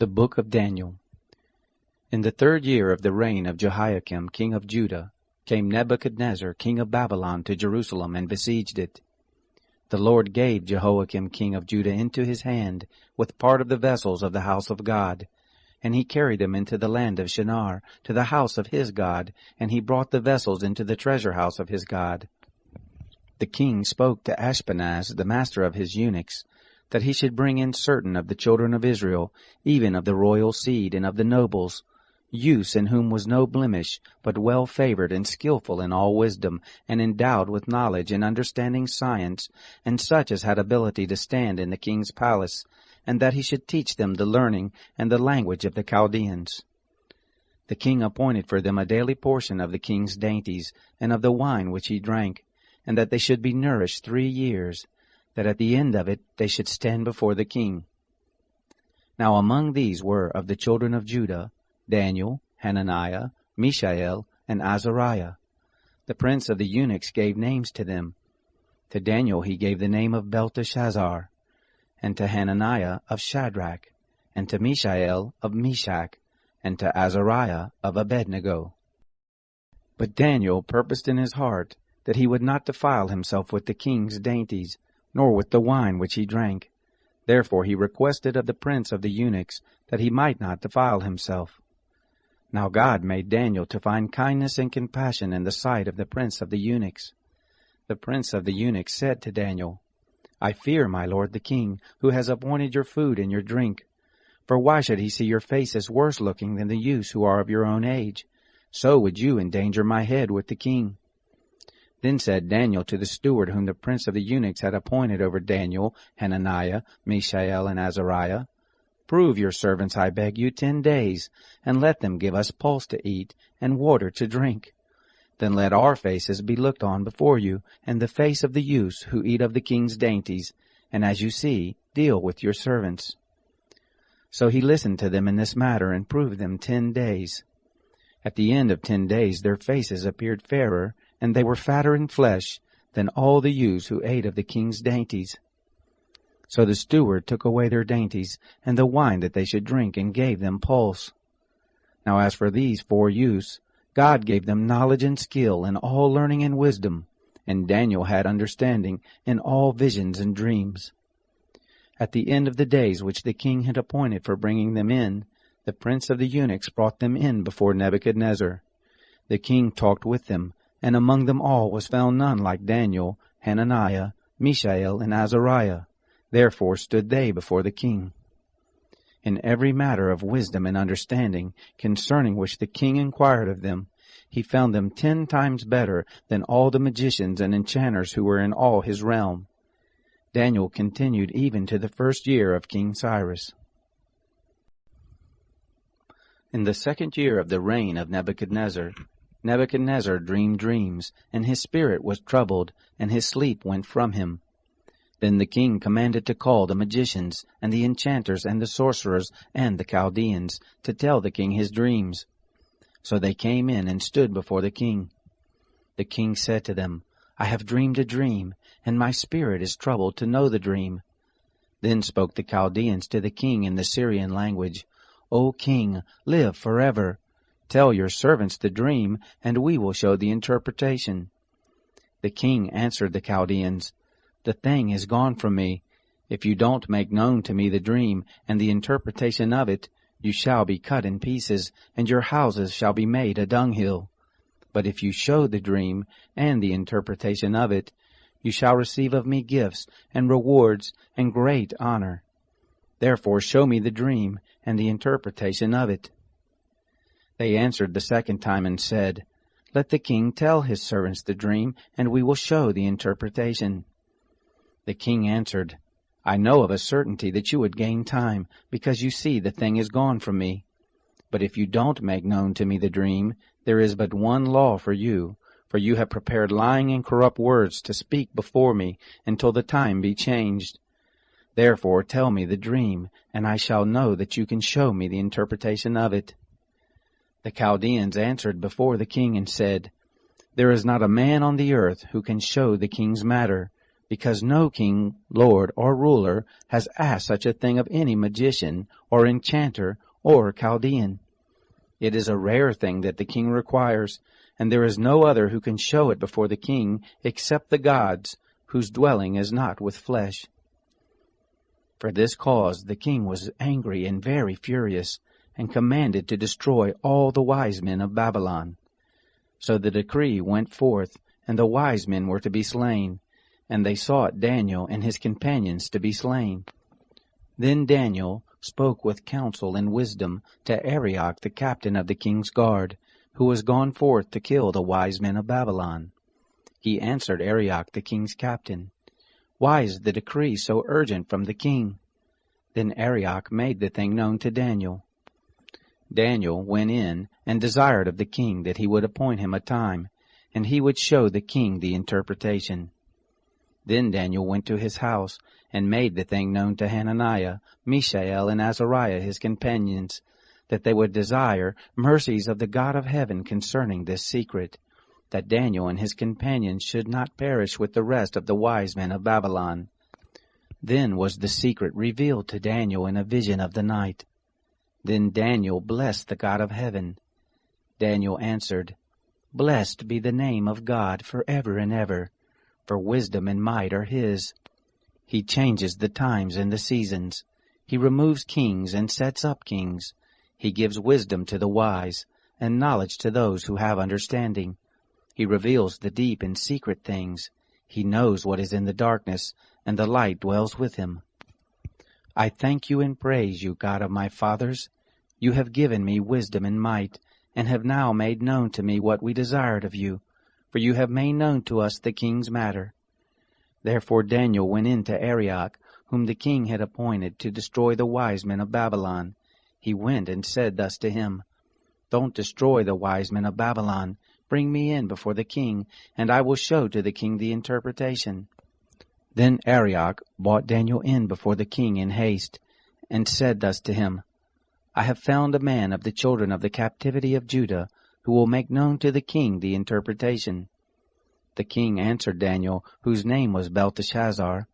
The Book of Daniel. In the 3rd year of the reign of Jehoiakim king of Judah, came Nebuchadnezzar king of Babylon to Jerusalem and besieged it. The Lord gave Jehoiakim king of Judah into his hand with part of the vessels of the house of God, and he carried them into the land of Shinar, to the house of his God, and he brought the vessels into the treasure house of his God. The king spoke to Ashpenaz, the master of his eunuchs, that he should bring in certain of the children of Israel, even of the royal seed and of the nobles, youths in whom was no blemish, but well favored and skillful in all wisdom, and endowed with knowledge and understanding science, and such as had ability to stand in the king's palace, and that he should teach them the learning and the language of the Chaldeans. The king appointed for them a daily portion of the king's dainties, and of the wine which he drank, and that they should be nourished 3 years, that at the end of it they should stand before the king. Now among these were of the children of Judah Daniel, Hananiah, Mishael, and Azariah. The prince of the eunuchs gave names to them. To Daniel he gave the name of Belteshazzar, and to Hananiah of Shadrach, and to Mishael of Meshach, and to Azariah of Abednego. But Daniel purposed in his heart that he would not defile himself with the king's dainties, nor with the wine which he drank. Therefore he requested of the prince of the eunuchs that he might not defile himself. Now God made Daniel to find kindness and compassion in the sight of the prince of the eunuchs. The prince of the eunuchs said to Daniel, I fear my lord the king, who has appointed your food and your drink. For why should he see your faces worse looking than the youths who are of your own age? So would you endanger my head with the king. Then said Daniel to the steward whom the prince of the eunuchs had appointed over Daniel, Hananiah, Mishael, and Azariah, Prove your servants, I beg you, 10 days, and let them give us pulse to eat, and water to drink. Then let our faces be looked on before you, and the face of the youths who eat of the king's dainties, and as you see, deal with your servants. So he listened to them in this matter, and proved them 10 days. At the end of 10 days their faces appeared fairer, and they were fatter in flesh than all the youths who ate of the king's dainties. So the steward took away their dainties, and the wine that they should drink, and gave them pulse. Now as for these 4 youths, God gave them knowledge and skill in all learning and wisdom, and Daniel had understanding in all visions and dreams. At the end of the days which the king had appointed for bringing them in, the prince of the eunuchs brought them in before Nebuchadnezzar. The king talked with them, and among them all was found none like Daniel, Hananiah, Mishael, and Azariah. Therefore stood they before the king. In every matter of wisdom and understanding, concerning which the king inquired of them, he found them 10 times better than all the magicians and enchanters who were in all his realm. Daniel continued even to the 1st year of King Cyrus. In the 2nd year of the reign of Nebuchadnezzar, Nebuchadnezzar dreamed dreams, and his spirit was troubled, and his sleep went from him. Then the king commanded to call the magicians, and the enchanters, and the sorcerers, and the Chaldeans, to tell the king his dreams. So they came in and stood before the king. The king said to them, I have dreamed a dream, and my spirit is troubled to know the dream. Then spoke the Chaldeans to the king in the Syrian language, O king, live forever. Tell your servants the dream, and we will show the interpretation. The king answered the Chaldeans, The thing is gone from me. If you don't make known to me the dream and the interpretation of it, you shall be cut in pieces, and your houses shall be made a dunghill. But if you show the dream and the interpretation of it, you shall receive of me gifts and rewards and great honor. Therefore show me the dream and the interpretation of it. They answered the 2nd time and said, Let the king tell his servants the dream, and we will show the interpretation. The king answered, I know of a certainty that you would gain time, because you see the thing is gone from me. But if you don't make known to me the dream, there is but one law for you have prepared lying and corrupt words to speak before me until the time be changed. Therefore tell me the dream, and I shall know that you can show me the interpretation of it. The Chaldeans answered before the king and said, There is not a man on the earth who can show the king's matter, because no king, lord, or ruler has asked such a thing of any magician, or enchanter, or Chaldean. It is a rare thing that the king requires, and there is no other who can show it before the king except the gods, whose dwelling is not with flesh. For this cause the king was angry and very furious, and commanded to destroy all the wise men of Babylon. So the decree went forth, and the wise men were to be slain, and they sought Daniel and his companions to be slain. Then Daniel spoke with counsel and wisdom to Arioch the captain of the king's guard, who was gone forth to kill the wise men of Babylon. He answered Arioch the king's captain, "Why is the decree so urgent from the king?" Then Arioch made the thing known to Daniel. Daniel went in and desired of the king that he would appoint him a time, and he would show the king the interpretation. Then Daniel went to his house, and made the thing known to Hananiah, Mishael, and Azariah his companions, that they would desire mercies of the God of heaven concerning this secret, that Daniel and his companions should not perish with the rest of the wise men of Babylon. Then was the secret revealed to Daniel in a vision of the night. Then Daniel blessed the God of heaven. Daniel answered, "Blessed be the name of God forever and ever, for wisdom and might are his. He changes the times and the seasons. He removes kings and sets up kings. He gives wisdom to the wise, and knowledge to those who have understanding. He reveals the deep and secret things. He knows what is in the darkness, and the light dwells with him. I thank you and praise you, God of my fathers. You have given me wisdom and might, and have now made known to me what we desired of you, for you have made known to us the king's matter." Therefore Daniel went in to Arioch, whom the king had appointed to destroy the wise men of Babylon. He went and said thus to him, "Don't destroy the wise men of Babylon. Bring me in before the king, and I will show to the king the interpretation." Then Arioch brought Daniel in before the king in haste, and said thus to him, "I have found a man of the children of the captivity of Judah, who will make known to the king the interpretation." The king answered Daniel, whose name was Belteshazzar,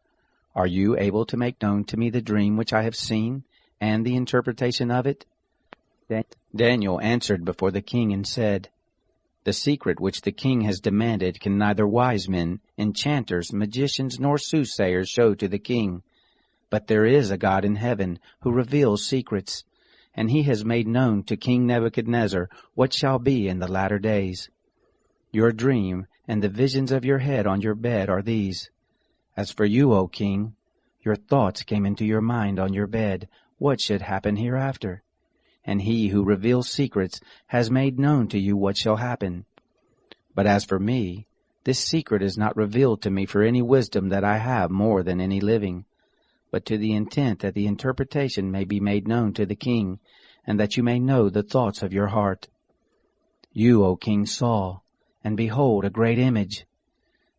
"Are you able to make known to me the dream which I have seen, and the interpretation of it?" Daniel answered before the king and said, "The secret which the king has demanded can neither wise men, enchanters, magicians, nor soothsayers show to the king. But there is a God in heaven who reveals secrets, and he has made known to King Nebuchadnezzar what shall be in the latter days. Your dream and the visions of your head on your bed are these. As for you, O king, your thoughts came into your mind on your bed, what should happen hereafter. And he who reveals secrets has made known to you what shall happen. But as for me, this secret is not revealed to me for any wisdom that I have more than any living, but to the intent that the interpretation may be made known to the king, and that you may know the thoughts of your heart. You, O king, saw, and behold, a great image.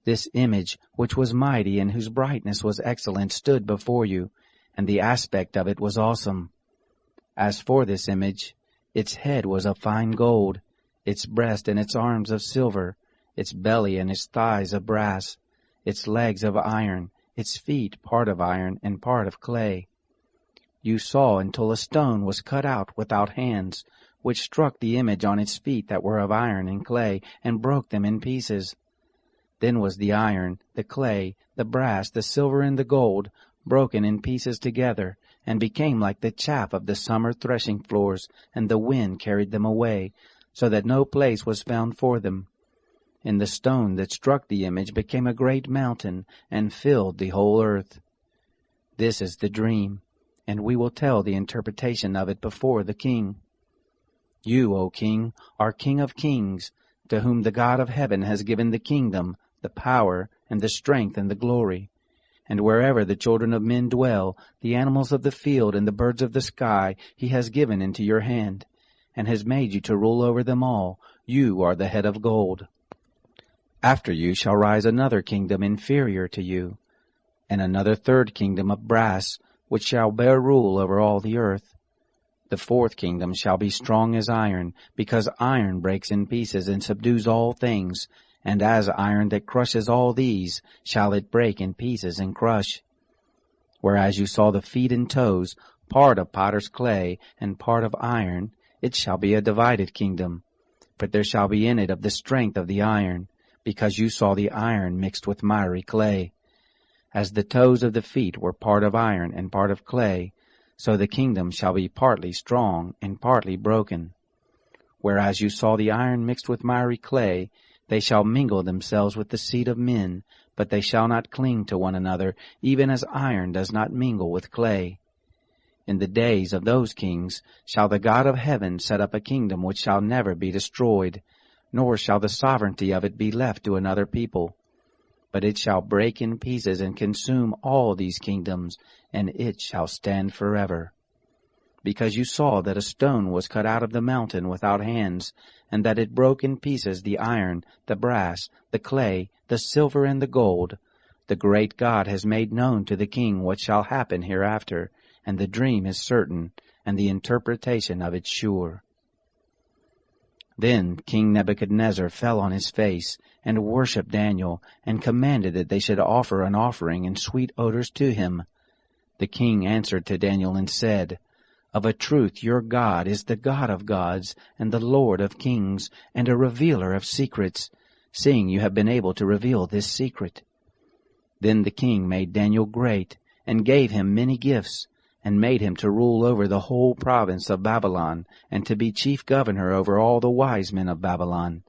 This image, which was mighty and whose brightness was excellent, stood before you, and the aspect of it was awesome. As for this image, its head was of fine gold, its breast and its arms of silver, its belly and its thighs of brass, its legs of iron, its feet part of iron and part of clay. You saw until a stone was cut out without hands, which struck the image on its feet that were of iron and clay, and broke them in pieces. Then was the iron, the clay, the brass, the silver, and the gold broken in pieces together, and became like the chaff of the summer threshing floors, and the wind carried them away, so that no place was found for them. And the stone that struck the image became a great mountain, and filled the whole earth. This is the dream, and we will tell the interpretation of it before the king. You, O king, are King of kings, to whom the God of heaven has given the kingdom, the power, and the strength, and the glory. And wherever the children of men dwell, the animals of the field and the birds of the sky he has given into your hand, and has made you to rule over them all. You are the head of gold. After you shall rise another kingdom inferior to you, and another third kingdom of brass, which shall bear rule over all the earth. The fourth kingdom shall be strong as iron, because iron breaks in pieces and subdues all things, and as iron that crushes all these shall it break in pieces and crush. Whereas you saw the feet and toes, part of potter's clay and part of iron, it shall be a divided kingdom. But there shall be in it of the strength of the iron, because you saw the iron mixed with miry clay. As the toes of the feet were part of iron and part of clay, so the kingdom shall be partly strong and partly broken. Whereas you saw the iron mixed with miry clay, they shall mingle themselves with the seed of men, but they shall not cling to one another, even as iron does not mingle with clay. In the days of those kings shall the God of heaven set up a kingdom which shall never be destroyed, nor shall the sovereignty of it be left to another people. But it shall break in pieces and consume all these kingdoms, and it shall stand forever. Because you saw that a stone was cut out of the mountain without hands, and that it broke in pieces the iron, the brass, the clay, the silver, and the gold, the great God has made known to the king what shall happen hereafter, and the dream is certain, and the interpretation of it sure. Then King Nebuchadnezzar fell on his face, and worshipped Daniel, and commanded that they should offer an offering and sweet odors to him. The king answered to Daniel and said, Of a truth your God is the God of gods, and the Lord of kings, and a revealer of secrets, seeing you have been able to reveal this secret. Then the king made Daniel great, and gave him many gifts, and made him to rule over the whole province of Babylon, and to be chief governor over all the wise men of Babylon.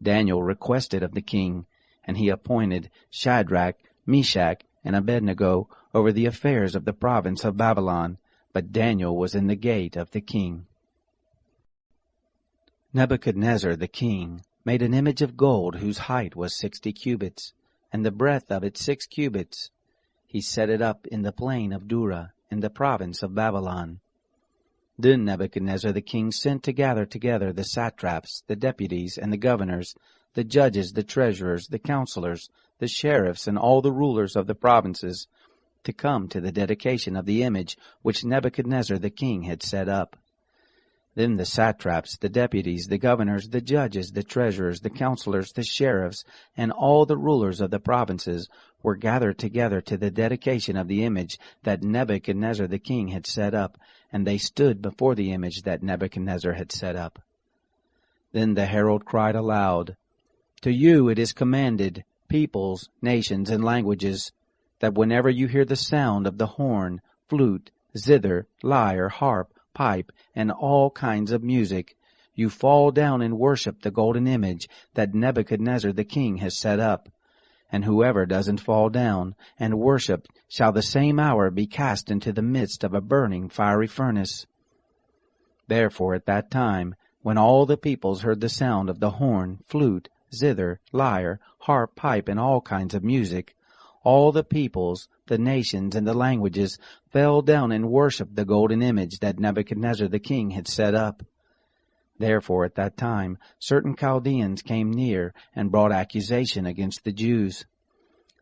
Daniel requested of the king, and he appointed Shadrach, Meshach, and Abednego over the affairs of the province of Babylon, but Daniel was in the gate of the king. Nebuchadnezzar the king made an image of gold whose height was 60 cubits, and the breadth of it 6 cubits. He set it up in the plain of Dura, in the province of Babylon. Then Nebuchadnezzar the king sent to gather together the satraps, the deputies, and the governors, the judges, the treasurers, the counselors, the sheriffs, and all the rulers of the provinces, to come to the dedication of the image which Nebuchadnezzar the king had set up. Then the satraps, the deputies, the governors, the judges, the treasurers, the counselors, the sheriffs, and all the rulers of the provinces were gathered together to the dedication of the image that Nebuchadnezzar the king had set up, and they stood before the image that Nebuchadnezzar had set up. Then the herald cried aloud, To you it is commanded, peoples, nations, and languages, that whenever you hear the sound of the horn, flute, zither, lyre, harp, pipe, and all kinds of music, you fall down and worship the golden image that Nebuchadnezzar the king has set up. And whoever doesn't fall down and worship shall the same hour be cast into the midst of a burning fiery furnace. Therefore at that time, when all the peoples heard the sound of the horn, flute, zither, lyre, harp, pipe, and all kinds of music, all the peoples, the nations, and the languages fell down and worshipped the golden image that Nebuchadnezzar the king had set up. Therefore at that time certain Chaldeans came near and brought accusation against the Jews.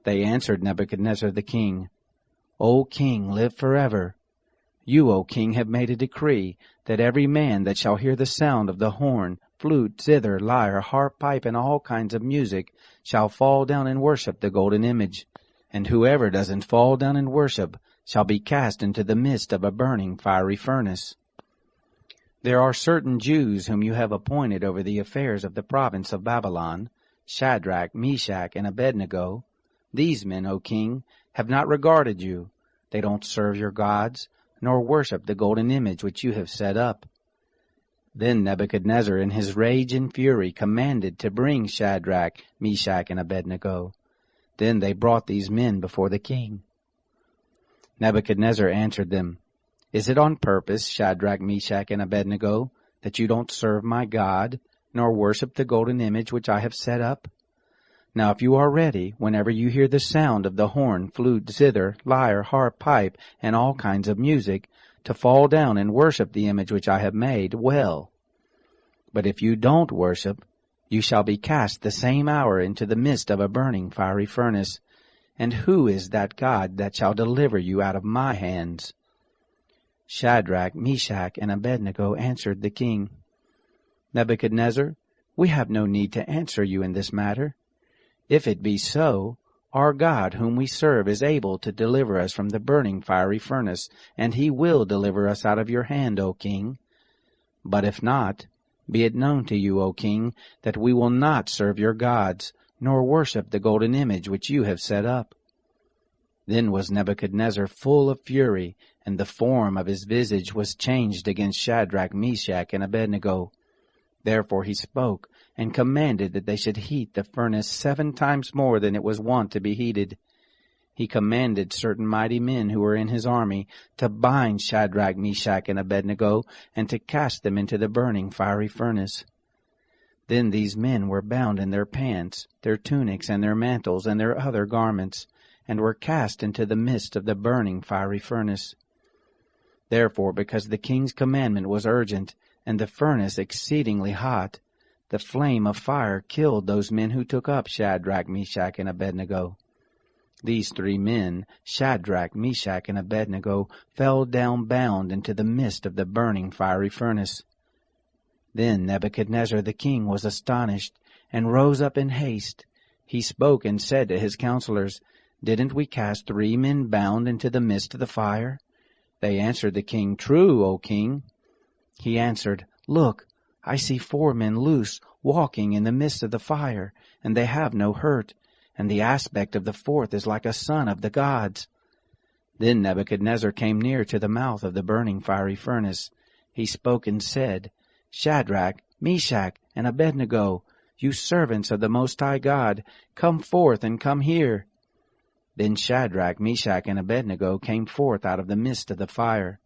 They answered Nebuchadnezzar the king, O king, live forever. You, O king, have made a decree that every man that shall hear the sound of the horn, flute, zither, lyre, harp, pipe, and all kinds of music shall fall down and worship the golden image. And whoever doesn't fall down and worship shall be cast into the midst of a burning fiery furnace. There are certain Jews whom you have appointed over the affairs of the province of Babylon, Shadrach, Meshach, and Abednego. These men, O king, have not regarded you. They don't serve your gods, nor worship the golden image which you have set up. Then Nebuchadnezzar in his rage and fury commanded to bring Shadrach, Meshach, and Abednego. Then they brought these men before the king. Nebuchadnezzar answered them, Is it on purpose, Shadrach, Meshach, and Abednego, that you don't serve my God, nor worship the golden image which I have set up? Now if you are ready, whenever you hear the sound of the horn, flute, zither, lyre, harp, pipe, and all kinds of music, to fall down and worship the image which I have made, well. But if you don't worship, you shall be cast the same hour into the midst of a burning fiery furnace. And who is that God that shall deliver you out of my hands? Shadrach, Meshach, and Abednego answered the king, Nebuchadnezzar, we have no need to answer you in this matter. If it be so, our God whom we serve is able to deliver us from the burning fiery furnace, and he will deliver us out of your hand, O king. But if not, be it known to you, O king, that we will not serve your gods, nor worship the golden image which you have set up. Then was Nebuchadnezzar full of fury, and the form of his visage was changed against Shadrach, Meshach, and Abednego. Therefore he spoke, and commanded that they should heat the furnace 7 times more than it was wont to be heated. He commanded certain mighty men who were in his army to bind Shadrach, Meshach, and Abednego, and to cast them into the burning fiery furnace. Then these men were bound in their pants, their tunics, and their mantles, and their other garments, and were cast into the midst of the burning fiery furnace. Therefore, because the king's commandment was urgent, and the furnace exceedingly hot, the flame of fire killed those men who took up Shadrach, Meshach, and Abednego. These 3 men, Shadrach, Meshach, and Abednego, fell down bound into the midst of the burning fiery furnace. Then Nebuchadnezzar the king was astonished, and rose up in haste. He spoke and said to his counselors, Didn't we cast 3 men bound into the midst of the fire? They answered the king, True, O king. He answered, Look, I see 4 men loose, walking in the midst of the fire, and they have no hurt, and the aspect of the 4th is like a son of the gods. Then Nebuchadnezzar came near to the mouth of the burning fiery furnace. He spoke and said, Shadrach, Meshach, and Abednego, you servants of the Most High God, come forth and come here. Then Shadrach, Meshach, and Abednego came forth out of the midst of the fire.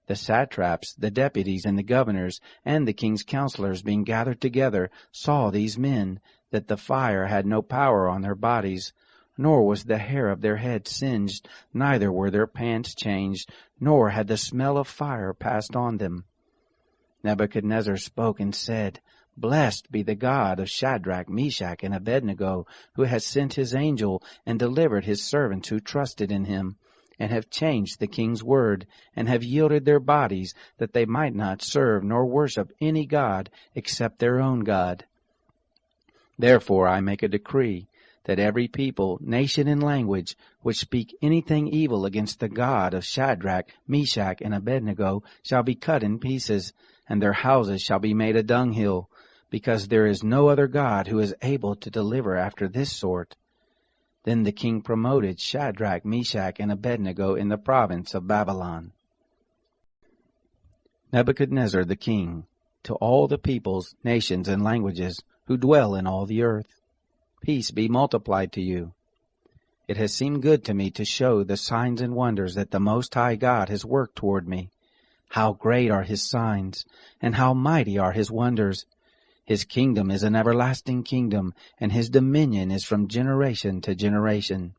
The satraps, the deputies, and the governors, and the king's counselors, being gathered together, saw these men, that the fire had no power on their bodies, nor was the hair of their heads singed, neither were their pants changed, nor had the smell of fire passed on them. Nebuchadnezzar spoke and said, Blessed be the God of Shadrach, Meshach, and Abednego, who has sent his angel and delivered his servants who trusted in him, and have changed the king's word, and have yielded their bodies, that they might not serve nor worship any god except their own God. Therefore I make a decree, that every people, nation, and language, which speak anything evil against the God of Shadrach, Meshach, and Abednego, shall be cut in pieces, and their houses shall be made a dunghill, because there is no other God who is able to deliver after this sort. Then the king promoted Shadrach, Meshach, and Abednego in the province of Babylon. Nebuchadnezzar the king, to all the peoples, nations, and languages who dwell in all the earth, peace be multiplied to you. It has seemed good to me to show the signs and wonders that the Most High God has worked toward me. How great are his signs, and how mighty are his wonders! His kingdom is an everlasting kingdom, and his dominion is from generation to generation.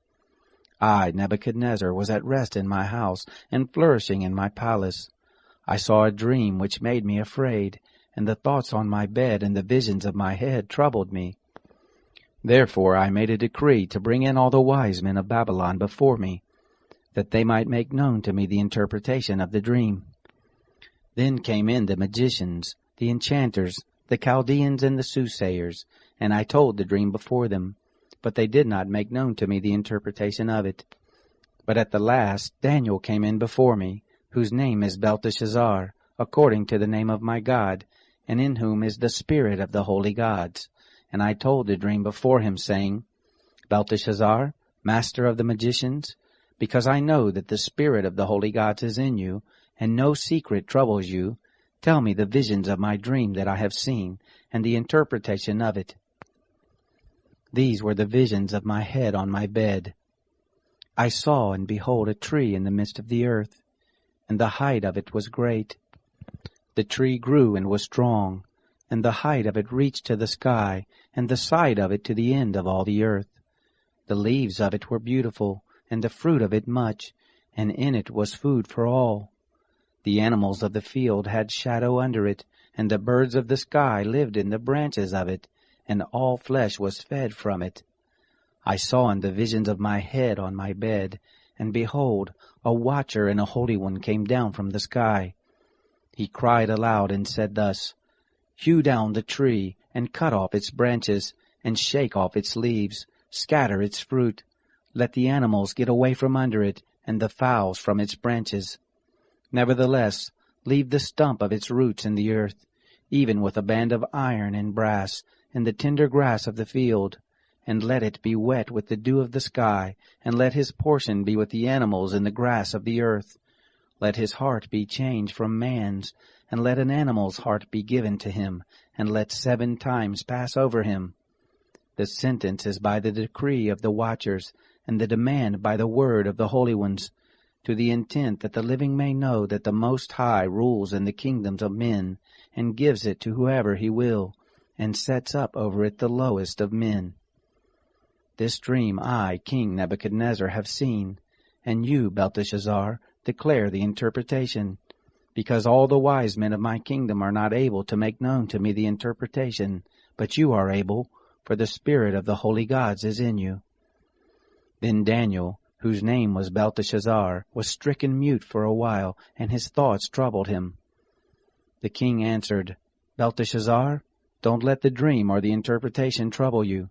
I, Nebuchadnezzar, was at rest in my house, and flourishing in my palace. I saw a dream which made me afraid, and the thoughts on my bed and the visions of my head troubled me. Therefore I made a decree to bring in all the wise men of Babylon before me, that they might make known to me the interpretation of the dream. Then came in the magicians, the enchanters, the Chaldeans, and the soothsayers, and I told the dream before them, but they did not make known to me the interpretation of it. But at the last Daniel came in before me, whose name is Belteshazzar, according to the name of my God, and in whom is the spirit of the holy gods. And I told the dream before him, saying, Belteshazzar, master of the magicians, because I know that the spirit of the holy gods is in you, and no secret troubles you, tell me the visions of my dream that I have seen, and the interpretation of it. These were the visions of my head on my bed. I saw, and behold, a tree in the midst of the earth, and the height of it was great. The tree grew and was strong, and the height of it reached to the sky, and the side of it to the end of all the earth. The leaves of it were beautiful, and the fruit of it much, and in it was food for all. The animals of the field had shadow under it, and the birds of the sky lived in the branches of it, and all flesh was fed from it. I saw in the visions of my head on my bed, and behold, a watcher and a holy one came down from the sky. He cried aloud and said thus, Hew down the tree, and cut off its branches, and shake off its leaves, Scatter its fruit. Let the animals get away from under it, and the fowls from its branches. Nevertheless, leave the stump of its roots in the earth, even with a band of iron and brass, in the tender grass of the field, and let it be wet with the dew of the sky, and let his portion be with the animals in the grass of the earth. Let his heart be changed from man's, and let an animal's heart be given to him, and let 7 times pass over him. The sentence is by the decree of the watchers, and the demand by the word of the holy ones, to the intent that the living may know that the Most High rules in the kingdoms of men, and gives it to whoever he will, and sets up over it the lowest of men. This dream I, King Nebuchadnezzar, have seen, and you, Belteshazzar, declare the interpretation, because all the wise men of my kingdom are not able to make known to me the interpretation, but you are able, for the spirit of the holy gods is in you. Then Daniel, whose name was Belteshazzar, was stricken mute for a while, and his thoughts troubled him. The king answered, Belteshazzar, don't let the dream or the interpretation trouble you.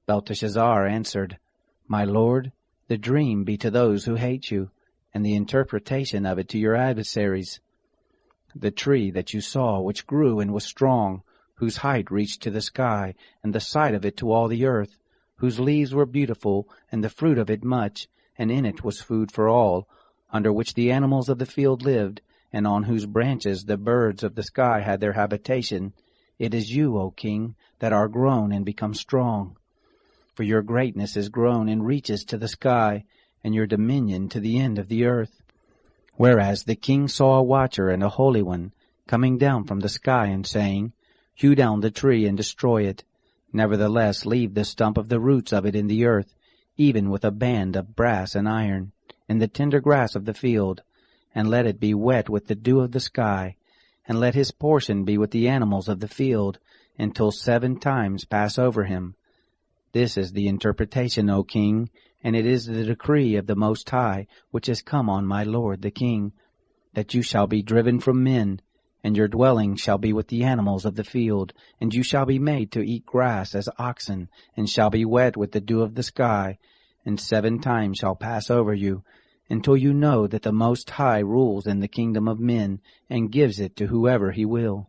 Belteshazzar answered, My lord, the dream be to those who hate you, and the interpretation of it to your adversaries. The tree that you saw, which grew and was strong, whose height reached to the sky, and the sight of it to all the earth, whose leaves were beautiful, and the fruit of it much, and in it was food for all, under which the animals of the field lived, and on whose branches the birds of the sky had their habitation. It is you, O king, that are grown and become strong. For your greatness is grown and reaches to the sky, and your dominion to the end of the earth. Whereas the king saw a watcher and a holy one coming down from the sky, and saying, Hew down the tree and destroy it. Nevertheless leave the stump of the roots of it in the earth, even with a band of brass and iron, in the tender grass of the field, and let it be wet with the dew of the sky, and let his portion be with the animals of the field, until 7 times pass over him. This is the interpretation, O king, and it is the decree of the Most High, which has come on my lord the king, that you shall be driven from men, and your dwelling shall be with the animals of the field, and you shall be made to eat grass as oxen, and shall be wet with the dew of the sky, and 7 times shall pass over you, until you know that the Most High rules in the kingdom of men, and gives it to whoever he will.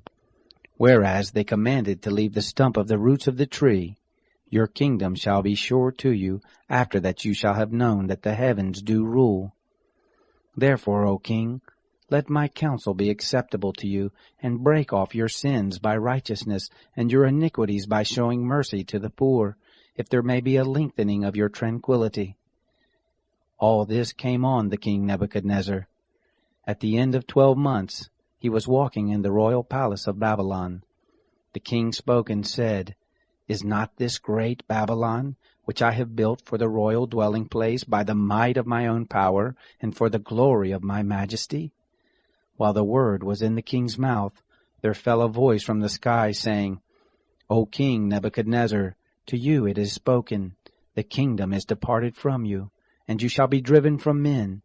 Whereas they commanded to leave the stump of the roots of the tree, your kingdom shall be sure to you, after that you shall have known that the heavens do rule. Therefore, O king, let my counsel be acceptable to you, and break off your sins by righteousness, and your iniquities by showing mercy to the poor, if there may be a lengthening of your tranquillity. All this came on the king Nebuchadnezzar. At the end of 12 months, he was walking in the royal palace of Babylon. The king spoke and said, Is not this great Babylon, which I have built for the royal dwelling place by the might of my own power, and for the glory of my majesty? While the word was in the king's mouth, there fell a voice from the sky, saying, O king Nebuchadnezzar, to you it is spoken, the kingdom is departed from you, and you shall be driven from men,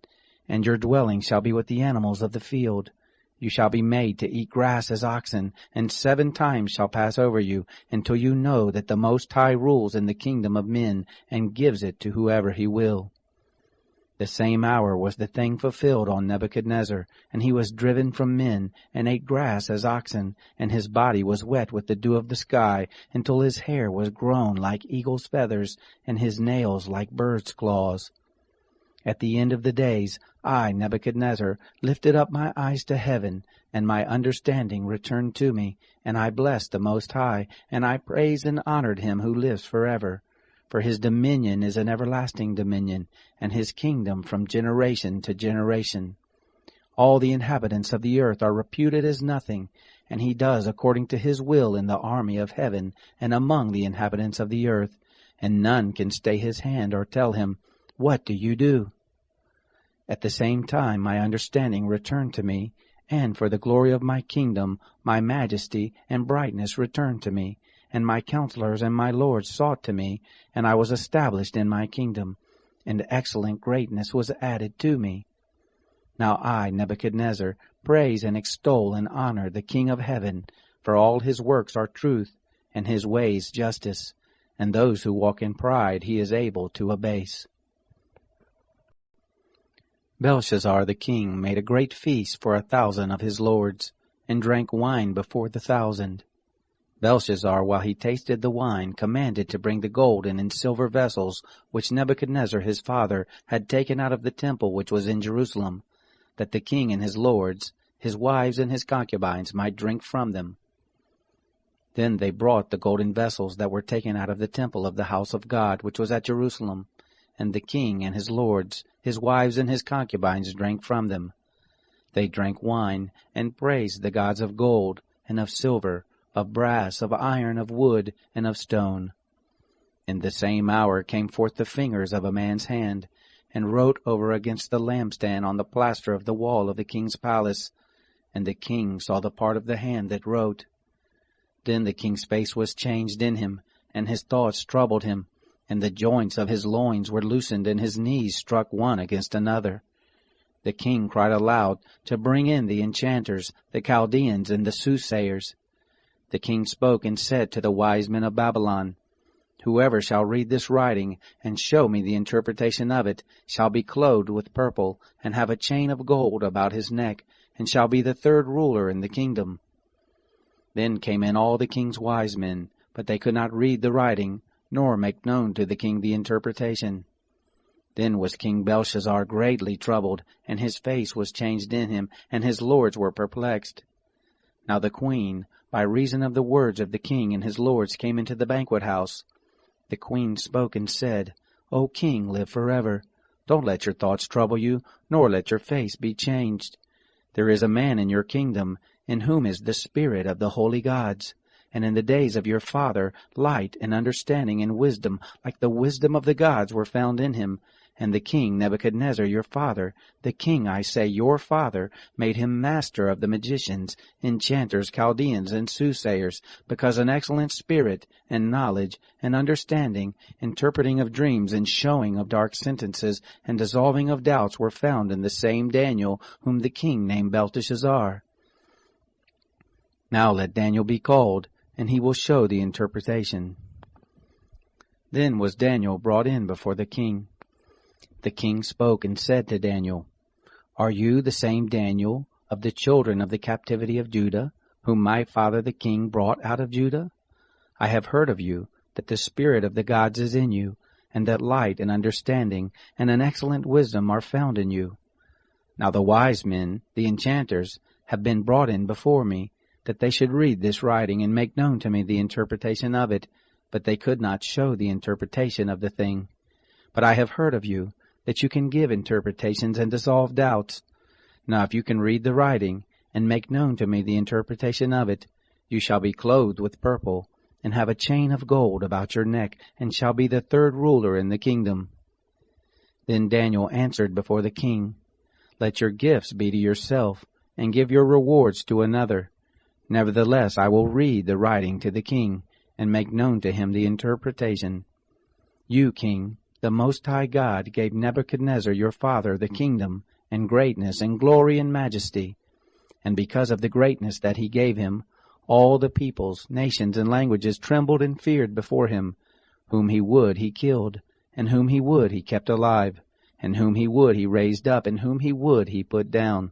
and your dwelling shall be with the animals of the field. You shall be made to eat grass as oxen, and 7 times shall pass over you, until you know that the Most High rules in the kingdom of men, and gives it to whoever he will. The same hour was the thing fulfilled on Nebuchadnezzar, and he was driven from men, and ate grass as oxen, and his body was wet with the dew of the sky, until his hair was grown like eagle's feathers, and his nails like birds' claws. At the end of the days, I, Nebuchadnezzar, lifted up my eyes to heaven, and my understanding returned to me, and I blessed the Most High, and I praised and honored him who lives forever. For his dominion is an everlasting dominion, and his kingdom from generation to generation. All the inhabitants of the earth are reputed as nothing, and he does according to his will in the army of heaven and among the inhabitants of the earth, and none can stay his hand or tell him, What do you do? At the same time my understanding returned to me, and for the glory of my kingdom my majesty and brightness returned to me, and my counselors and my lords sought to me, and I was established in my kingdom, and excellent greatness was added to me. Now I, Nebuchadnezzar, praise and extol and honor the King of heaven, for all his works are truth, and his ways justice, and those who walk in pride he is able to abase. Belshazzar the king made a great feast for 1,000 of his lords, and drank wine before the 1,000. Belshazzar, while he tasted the wine, commanded to bring the golden and silver vessels which Nebuchadnezzar his father had taken out of the temple which was in Jerusalem, that the king and his lords, his wives and his concubines, might drink from them. Then they brought the golden vessels that were taken out of the temple of the house of God which was at Jerusalem, and the king and his lords, his wives and his concubines drank from them. They drank wine, and praised the gods of gold, and of silver, of brass, of iron, of wood, and of stone. In the same hour came forth the fingers of a man's hand, and wrote over against the lampstand on the plaster of the wall of the king's palace, and the king saw the part of the hand that wrote. Then the king's face was changed in him, and his thoughts troubled him, and the joints of his loins were loosened, and his knees struck one against another. The king cried aloud to bring in the enchanters, the Chaldeans, and the soothsayers. The king spoke and said to the wise men of Babylon, Whoever shall read this writing, and show me the interpretation of it, shall be clothed with purple, and have a chain of gold about his neck, and shall be the third ruler in the kingdom. Then came in all the king's wise men, but they could not read the writing, nor make known to the king the interpretation. Then was King Belshazzar greatly troubled, and his face was changed in him, and his lords were perplexed. Now the queen, by reason of the words of the king and his lords, came into the banquet house. The queen spoke and said, O king, live forever. Don't let your thoughts trouble you, nor let your face be changed. There is a man in your kingdom, in whom is the spirit of the holy gods. And in the days of your father, light and understanding and wisdom, like the wisdom of the gods, were found in him. And the king Nebuchadnezzar your father, the king, I say, your father, made him master of the magicians, enchanters, Chaldeans, and soothsayers, because an excellent spirit, and knowledge, and understanding, interpreting of dreams, and showing of dark sentences, and dissolving of doubts were found in the same Daniel, whom the king named Belteshazzar. Now let Daniel be called, and he will show the interpretation. Then was Daniel brought in before the king. The king spoke and said to Daniel, Are you the same Daniel of the children of the captivity of Judah, whom my father the king brought out of Judah? I have heard of you, that the spirit of the gods is in you, and that light and understanding and an excellent wisdom are found in you. Now the wise men, the enchanters, have been brought in before me, that they should read this writing and make known to me the interpretation of it, but they could not show the interpretation of the thing. But I have heard of you, that you can give interpretations and dissolve doubts. Now if you can read the writing, and make known to me the interpretation of it, you shall be clothed with purple, and have a chain of gold about your neck, and shall be the third ruler in the kingdom. Then Daniel answered before the king, Let your gifts be to yourself, and give your rewards to another. Nevertheless I will read the writing to the king, and make known to him the interpretation. You, king, the Most High God gave Nebuchadnezzar your father the kingdom, and greatness, and glory, and majesty. And because of the greatness that he gave him, all the peoples, nations, and languages trembled and feared before him. Whom he would he killed, and whom he would he kept alive, and whom he would he raised up, and whom he would he put down.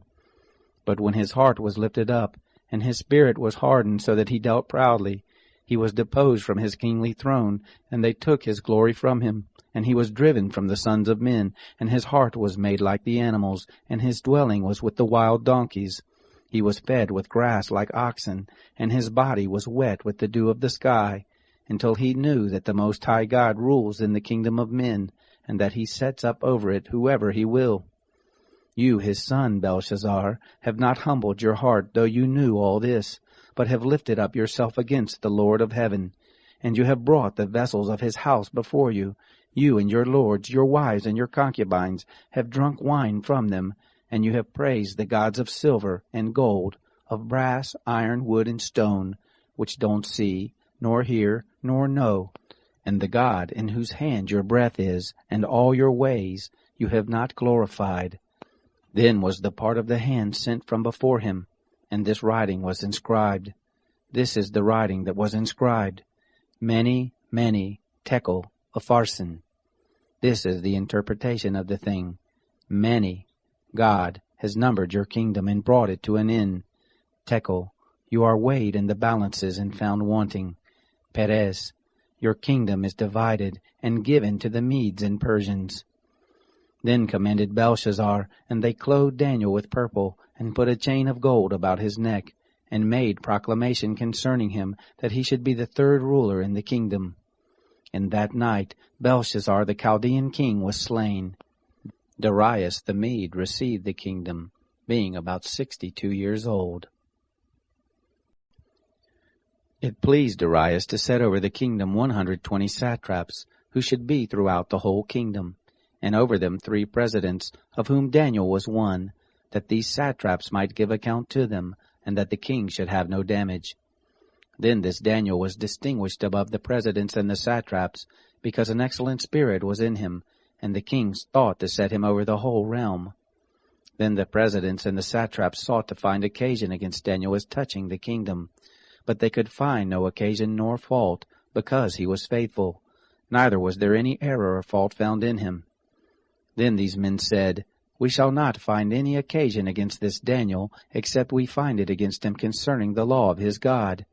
But when his heart was lifted up, and his spirit was hardened so that he dealt proudly, he was deposed from his kingly throne, and they took his glory from him. And he was driven from the sons of men, and his heart was made like the animals, and his dwelling was with the wild donkeys. He was fed with grass like oxen, and his body was wet with the dew of the sky, until he knew that the Most High God rules in the kingdom of men, and that he sets up over it whoever he will. You, his son, Belshazzar, have not humbled your heart, though you knew all this, but have lifted up yourself against the Lord of heaven. And you have brought the vessels of his house before you. You and your lords, your wives, and your concubines have drunk wine from them, and you have praised the gods of silver and gold, of brass, iron, wood, and stone, which don't see, nor hear, nor know. And the God in whose hand your breath is, and all your ways, you have not glorified. Then was the part of the hand sent from before him, and this writing was inscribed. This is the writing that was inscribed. Many, many, tekel, upharsin. This is the interpretation of the thing. Many, God, has numbered your kingdom and brought it to an end. Tekel, you are weighed in the balances and found wanting. Peres, your kingdom is divided and given to the Medes and Persians. Then commanded Belshazzar, and they clothed Daniel with purple, and put a chain of gold about his neck, and made proclamation concerning him, that he should be the third ruler in the kingdom. And that night Belshazzar the Chaldean king was slain. Darius the Mede received the kingdom, being about 62 years old. It pleased Darius to set over the kingdom 120 satraps, who should be throughout the whole kingdom, and over them 3 presidents, of whom Daniel was one, that these satraps might give account to them, and that the king should have no damage. Then this Daniel was distinguished above the presidents and the satraps, because an excellent spirit was in him, and the king thought to set him over the whole realm. Then the presidents and the satraps sought to find occasion against Daniel as touching the kingdom, but they could find no occasion nor fault, because he was faithful, neither was there any error or fault found in him. Then these men said, We shall not find any occasion against this Daniel, except we find it against him concerning the law of his God.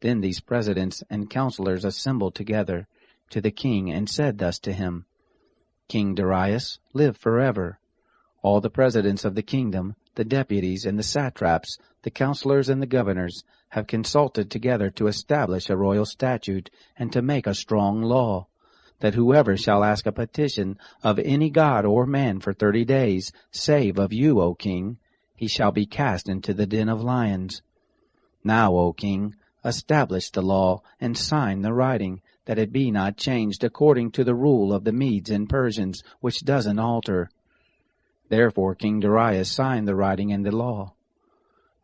Then these presidents and counselors assembled together to the king, and said thus to him, King Darius, live forever. All the presidents of the kingdom, the deputies and the satraps, the counselors and the governors, have consulted together to establish a royal statute, and to make a strong law, that whoever shall ask a petition of any god or man for 30 days, save of you, O king, he shall be cast into the den of lions. Now, O king, establish the law, and sign the writing, that it be not changed according to the rule of the Medes and Persians, which doesn't alter. Therefore King Darius signed the writing and the law.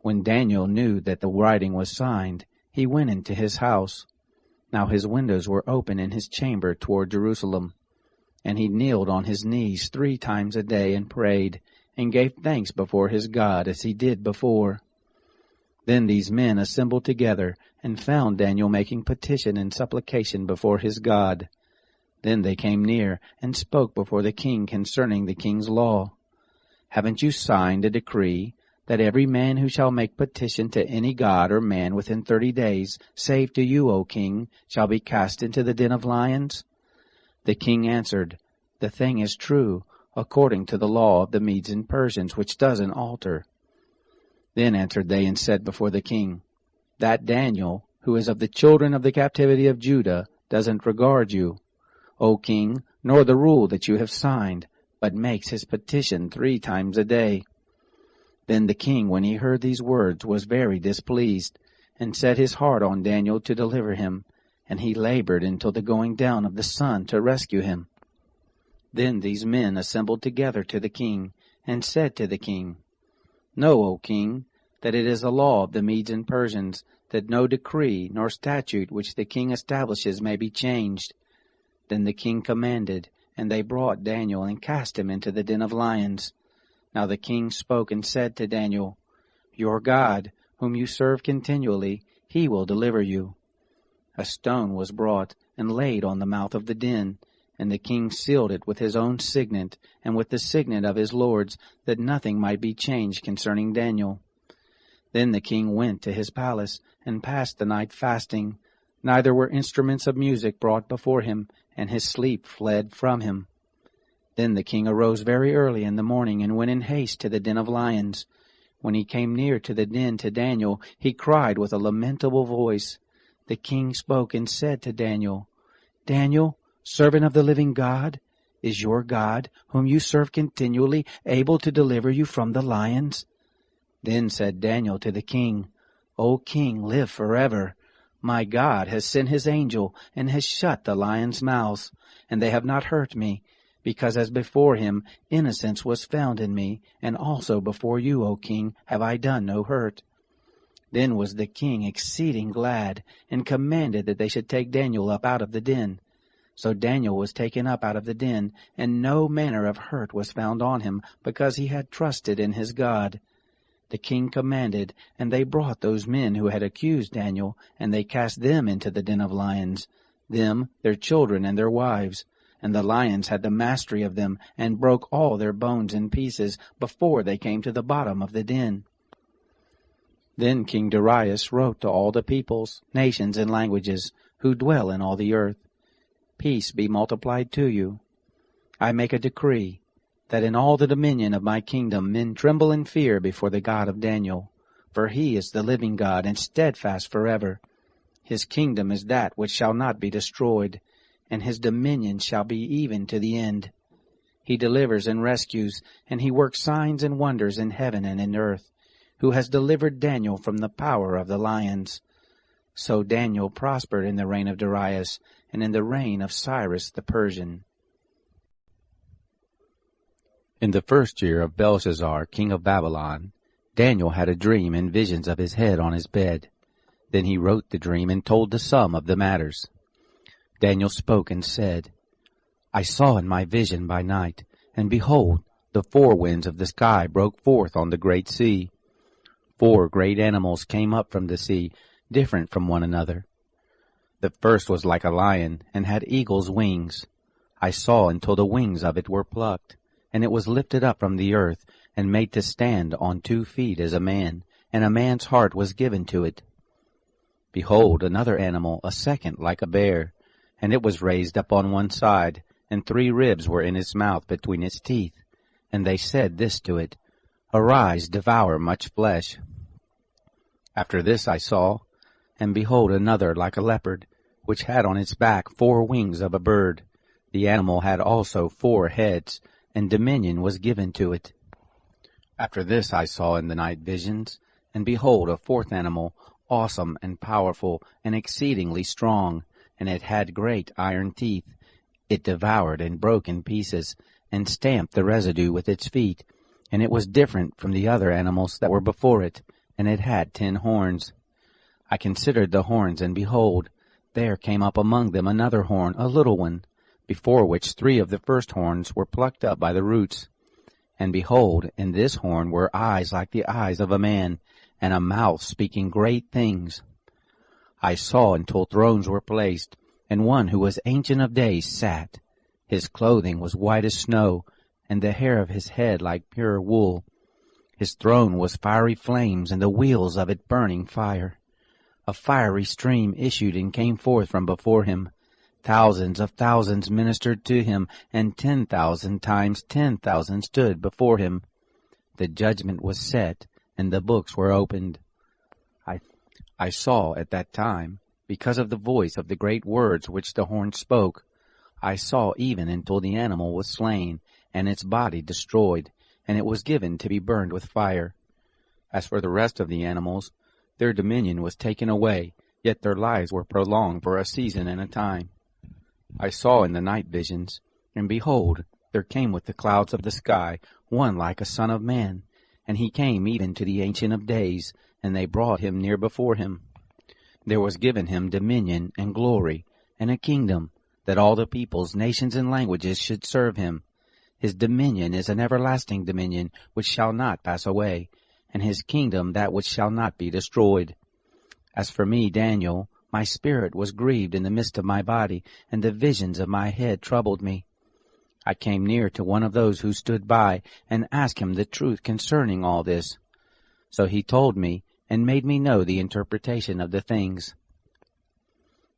When Daniel knew that the writing was signed, he went into his house. Now his windows were open in his chamber toward Jerusalem. And he kneeled on his knees 3 times a day and prayed, and gave thanks before his God as he did before. Then these men assembled together, and found Daniel making petition and supplication before his God. Then they came near, and spoke before the king concerning the king's law. Haven't you signed a decree, that every man who shall make petition to any god or man within 30 days, save to you, O king, shall be cast into the den of lions? The king answered, The thing is true, according to the law of the Medes and Persians, which doesn't alter. Then answered they and said before the king, That Daniel, who is of the children of the captivity of Judah, doesn't regard you, O king, nor the rule that you have signed, but makes his petition 3 times a day. Then the king, when he heard these words, was very displeased, and set his heart on Daniel to deliver him, and he labored until the going down of the sun to rescue him. Then these men assembled together to the king, and said to the king, Know, O king, that it is a law of the Medes and Persians, that no decree nor statute which the king establishes may be changed. Then the king commanded, and they brought Daniel and cast him into the den of lions. Now the king spoke and said to Daniel, Your God, whom you serve continually, he will deliver you. A stone was brought and laid on the mouth of the den, and the king sealed it with his own signet, and with the signet of his lords, that nothing might be changed concerning Daniel. Then the king went to his palace, and passed the night fasting. Neither were instruments of music brought before him, and his sleep fled from him. Then the king arose very early in the morning, and went in haste to the den of lions. When he came near to the den to Daniel, he cried with a lamentable voice. The king spoke and said to Daniel, Daniel, servant of the living God, is your God, whom you serve continually, able to deliver you from the lions? Then said Daniel to the king, O king, live forever. My God has sent his angel, and has shut the lions' mouths, and they have not hurt me, because as before him innocence was found in me, and also before you, O king, have I done no hurt. Then was the king exceeding glad, and commanded that they should take Daniel up out of the den. So Daniel was taken up out of the den, and no manner of hurt was found on him, because he had trusted in his God. The king commanded, and they brought those men who had accused Daniel, and they cast them into the den of lions. them, their children, and their wives. And the lions had the mastery of them, and broke all their bones in pieces before they came to the bottom of the den. Then King Darius wrote to all the peoples, nations, and languages, who dwell in all the earth, Peace be multiplied to you. I make a decree, that in all the dominion of my kingdom men tremble in fear before the God of Daniel, for he is the living God, and steadfast forever. His kingdom is that which shall not be destroyed, and his dominion shall be even to the end. He delivers and rescues, and he works signs and wonders in heaven and in earth, who has delivered Daniel from the power of the lions. So Daniel prospered in the reign of Darius, and in the reign of Cyrus the Persian. In the first year of Belshazzar, king of Babylon, Daniel had a dream and visions of his head on his bed. Then he wrote the dream and told the sum of the matters. Daniel spoke and said, I saw in my vision by night, and behold, the four winds of the sky broke forth on the great sea. 4 great animals came up from the sea, different from one another. The first was like a lion, and had eagle's wings. I saw until the wings of it were plucked, and it was lifted up from the earth, and made to stand on 2 feet as a man, and a man's heart was given to it. Behold, another animal, a second, like a bear, and it was raised up on one side, and 3 ribs were in its mouth between its teeth. And they said this to it, Arise, devour much flesh. After this I saw, and behold, another like a leopard, which had on its back 4 wings of a bird. The animal had also 4 heads, and dominion was given to it. After this I saw in the night visions, and behold, a 4th animal, awesome and powerful, and exceedingly strong, and it had great iron teeth. It devoured and broke in pieces, and stamped the residue with its feet, and it was different from the other animals that were before it, and it had 10 horns. I considered the horns, and behold, there came up among them another horn, a little one, before which 3 of the first horns were plucked up by the roots. And behold, in this horn were eyes like the eyes of a man, and a mouth speaking great things. I saw until thrones were placed, and one who was Ancient of Days sat. His clothing was white as snow, and the hair of his head like pure wool. His throne was fiery flames, and the wheels of it burning fire. A fiery stream issued and came forth from before him. Thousands of thousands ministered to him, and 10,000 times 10,000 stood before him. The judgment was set, and the books were opened. I saw at that time, because of the voice of the great words which the horn spoke, I saw even until the animal was slain, and its body destroyed, and it was given to be burned with fire. As for the rest of the animals, their dominion was taken away, yet their lives were prolonged for a season and a time. I saw in the night visions, and behold, there came with the clouds of the sky one like a son of man, and he came even to the Ancient of Days, and they brought him near before him. There was given him dominion and glory, and a kingdom, that all the peoples, nations, and languages should serve him. His dominion is an everlasting dominion, which shall not pass away, and his kingdom that which shall not be destroyed. As for me, Daniel, my spirit was grieved in the midst of my body, and the visions of my head troubled me. I came near to one of those who stood by, and asked him the truth concerning all this. So he told me, and made me know the interpretation of the things.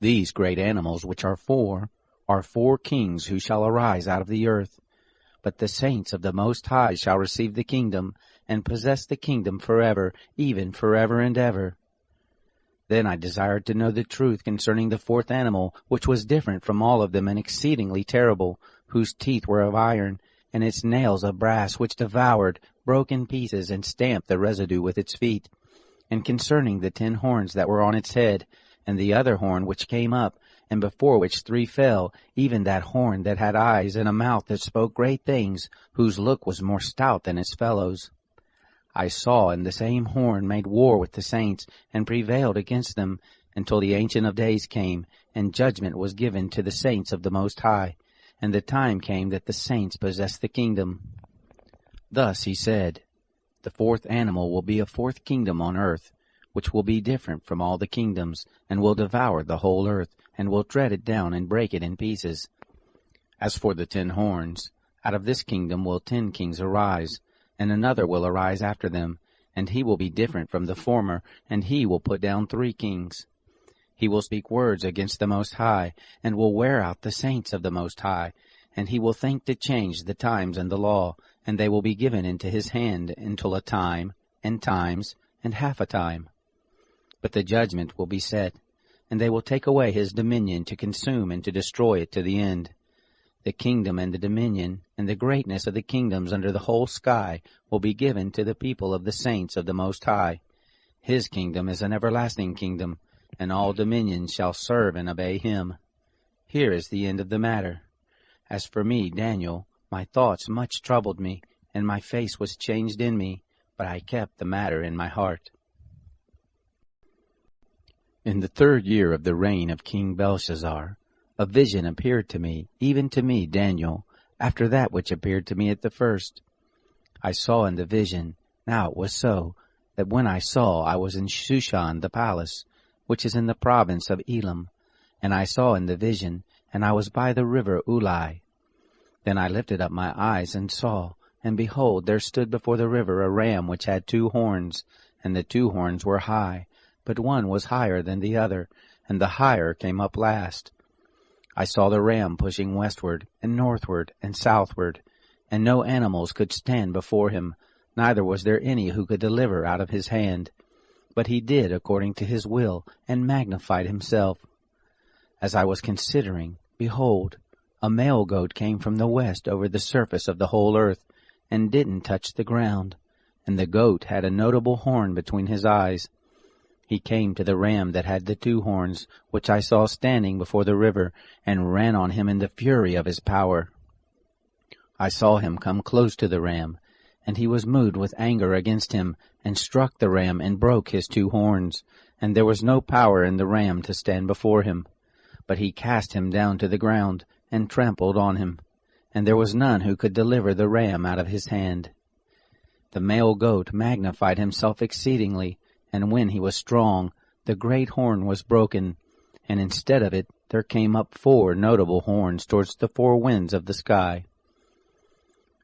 These great animals, which are 4 kings who shall arise out of the earth. But the saints of the Most High shall receive the kingdom, and possess the kingdom forever, even forever and ever. Then I desired to know the truth concerning the 4th animal, which was different from all of them, and exceedingly terrible, whose teeth were of iron, and its nails of brass, which devoured, broke in pieces, and stamped the residue with its feet. And concerning the 10 horns that were on its head, and the other horn which came up, and before which 3 fell, even that horn that had eyes and a mouth that spoke great things, whose look was more stout than its fellows. I saw, and the same horn made war with the saints, and prevailed against them, until the Ancient of Days came, and judgment was given to the saints of the Most High, and the time came that the saints possessed the kingdom. Thus he said, The 4th animal will be a 4th kingdom on earth, which will be different from all the kingdoms, and will devour the whole earth, and will tread it down and break it in pieces. As for the 10 horns, out of this kingdom will 10 kings arise, and another will arise after them, and he will be different from the former, and he will put down 3 kings. He will speak words against the Most High, and will wear out the saints of the Most High, and he will think to change the times and the law, and they will be given into his hand until a time, and times, and half a time. But the judgment will be set, and they will take away his dominion to consume and to destroy it to the end. The kingdom and the dominion and the greatness of the kingdoms under the whole sky will be given to the people of the saints of the Most High. His kingdom is an everlasting kingdom, and all dominions shall serve and obey him. Here is the end of the matter. As for me, Daniel, my thoughts much troubled me, and my face was changed in me, but I kept the matter in my heart. In the 3rd year of the reign of King Belshazzar, a vision appeared to me, even to me, Daniel, after that which appeared to me at the first. I saw in the vision, now it was so, that when I saw I was in Shushan the palace, which is in the province of Elam, and I saw in the vision, and I was by the river Ulai. Then I lifted up my eyes and saw, and behold, there stood before the river a ram which had 2 horns, and the 2 horns were high, but one was higher than the other, and the higher came up last. I saw the ram pushing westward, and northward, and southward, and no animals could stand before him, neither was there any who could deliver out of his hand. But he did according to his will, and magnified himself. As I was considering, behold, a male goat came from the west over the surface of the whole earth, and didn't touch the ground, and the goat had a notable horn between his eyes. He came to the ram that had the 2 horns, which I saw standing before the river, and ran on him in the fury of his power. I saw him come close to the ram, and he was moved with anger against him, and struck the ram and broke his 2 horns, and there was no power in the ram to stand before him. But he cast him down to the ground, and trampled on him, and there was none who could deliver the ram out of his hand. The male goat magnified himself exceedingly, and when he was strong, the great horn was broken, and instead of it there came up 4 notable horns towards the 4 winds of the sky.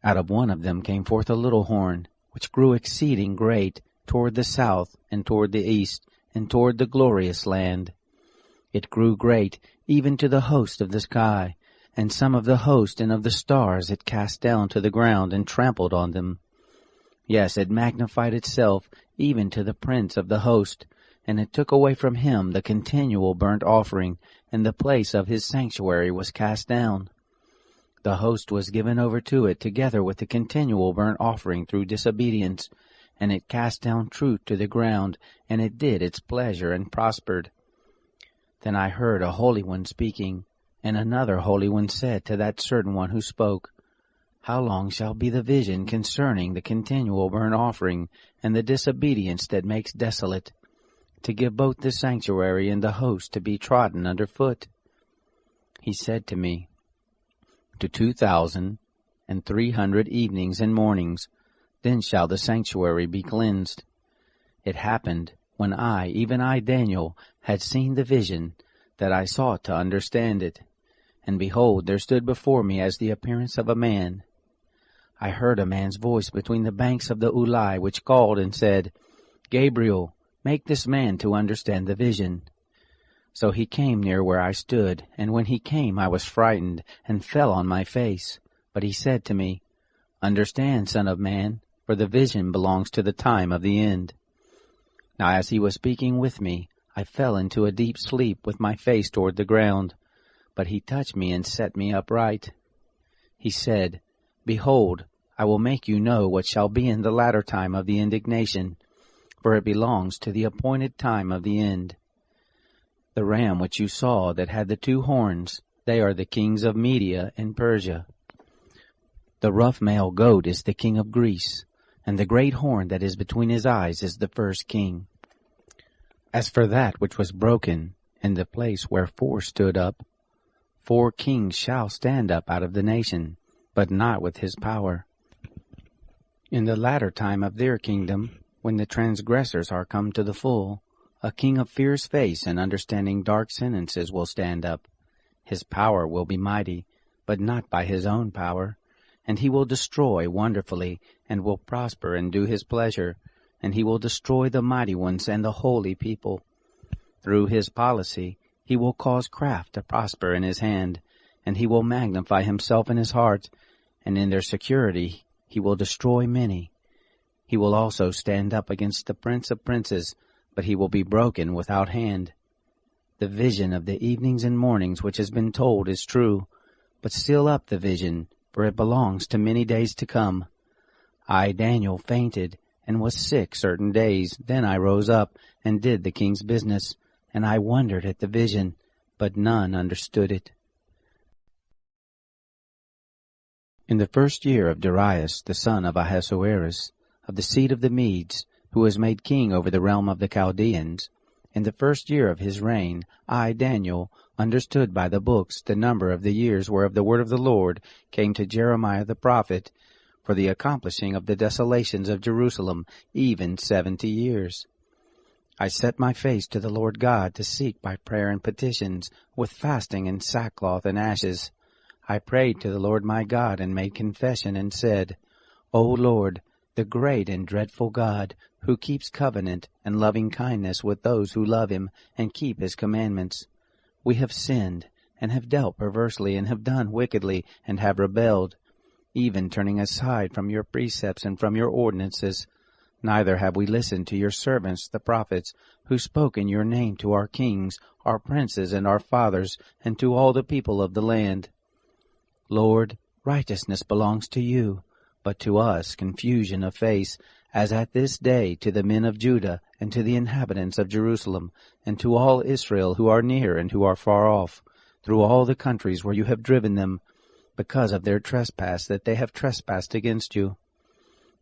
Out of one of them came forth a little horn, which grew exceeding great, toward the south, and toward the east, and toward the glorious land. It grew great, even to the host of the sky, and some of the host and of the stars it cast down to the ground, and trampled on them. Yes, it magnified itself, even to the prince of the host, and it took away from him the continual burnt offering, and the place of his sanctuary was cast down. The host was given over to it together with the continual burnt offering through disobedience, and it cast down truth to the ground, and it did its pleasure and prospered. Then I heard a holy one speaking, and another holy one said to that certain one who spoke, How long shall be the vision concerning the continual burnt offering, and the disobedience that makes desolate, to give both the sanctuary and the host to be trodden under foot? He said to me, To 2,300 evenings and mornings, then shall the sanctuary be cleansed. It happened, when I, even I, Daniel, had seen the vision, that I sought to understand it. And behold, there stood before me as the appearance of a man. I heard a man's voice between the banks of the Ulai, which called and said, Gabriel, make this man to understand the vision. So he came near where I stood, and when he came I was frightened, and fell on my face. But he said to me, Understand, son of man, for the vision belongs to the time of the end. Now as he was speaking with me, I fell into a deep sleep with my face toward the ground. But he touched me and set me upright. He said, Behold, I will make you know what shall be in the latter time of the indignation, for it belongs to the appointed time of the end. The ram which you saw that had the 2 horns, they are the kings of Media and Persia. The rough male goat is the king of Greece, and the great horn that is between his eyes is the first king. As for that which was broken, in the place where 4 stood up, 4 kings shall stand up out of the nation, but not with his power. In the latter time of their kingdom, when the transgressors are come to the full, A king of fierce face and understanding dark sentences will stand up. His power will be mighty, but not by his own power. And he will destroy wonderfully, and will prosper and do his pleasure. And he will destroy the mighty ones and the holy people. Through his policy he will cause craft to prosper in his hand, and he will magnify himself in his heart, and in their security he will destroy many. He will also stand up against the prince of princes, but he will be broken without hand. The vision of the evenings and mornings which has been told is true, but seal up the vision, for it belongs to many days to come. I, Daniel, fainted, and was sick certain days. Then I rose up, and did the king's business, and I wondered at the vision, but none understood it. In the 1st year of Darius, the son of Ahasuerus, of the seed of the Medes, who was made king over the realm of the Chaldeans, in the 1st year of his reign, I, Daniel, understood by the books the number of the years whereof the word of the Lord came to Jeremiah the prophet, for the accomplishing of the desolations of Jerusalem, even 70 years. I set my face to the Lord God to seek by prayer and petitions, with fasting and sackcloth and ashes. I prayed to the Lord my God, and made confession, and said, O Lord, the great and dreadful God, who keeps covenant and loving kindness with those who love him and keep his commandments, we have sinned, and have dealt perversely, and have done wickedly, and have rebelled, even turning aside from your precepts and from your ordinances. Neither have we listened to your servants the prophets, who spoke in your name to our kings, our princes, and our fathers, and to all the people of the land. Lord, righteousness belongs to you, but to us confusion of face, as at this day to the men of Judah, and to the inhabitants of Jerusalem, and to all Israel who are near and who are far off, through all the countries where you have driven them, because of their trespass that they have trespassed against you.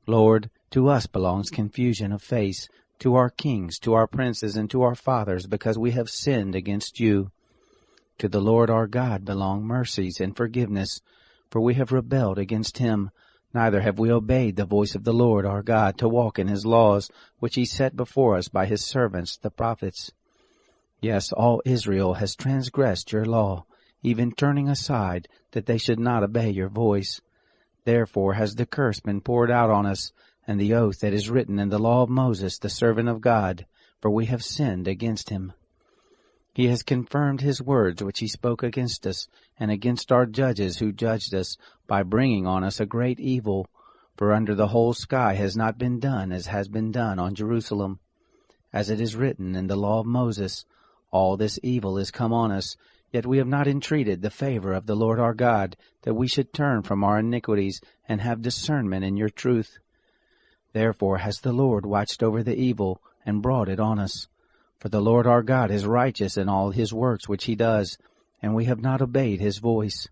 Lord, to us belongs confusion of face, to our kings, to our princes, and to our fathers, because we have sinned against you. To the Lord our God belong mercies and forgiveness, for we have rebelled against him, neither have we obeyed the voice of the Lord our God to walk in his laws, which he set before us by his servants the prophets. Yes, all Israel has transgressed your law, even turning aside, that they should not obey your voice. Therefore has the curse been poured out on us, and the oath that is written in the law of Moses the servant of God, for we have sinned against him. He has confirmed his words which he spoke against us, and against our judges who judged us, by bringing on us a great evil. For under the whole sky has not been done as has been done on Jerusalem. As it is written in the law of Moses, all this evil is come on us, yet we have not entreated the favor of the Lord our God, that we should turn from our iniquities, and have discernment in your truth. Therefore has the Lord watched over the evil, and brought it on us. For the Lord our God is righteous in all his works which he does, and we have not obeyed his voice.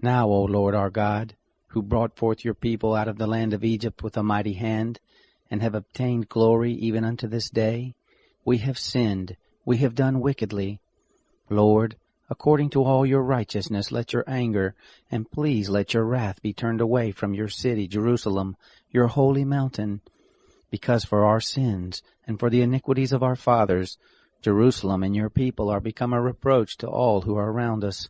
Now, O Lord our God, who brought forth your people out of the land of Egypt with a mighty hand, and have obtained glory even unto this day, we have sinned, we have done wickedly. Lord, according to all your righteousness let your anger, and please let your wrath be turned away from your city, Jerusalem, your holy mountain. Because for our sins, and for the iniquities of our fathers, Jerusalem and your people are become a reproach to all who are around us.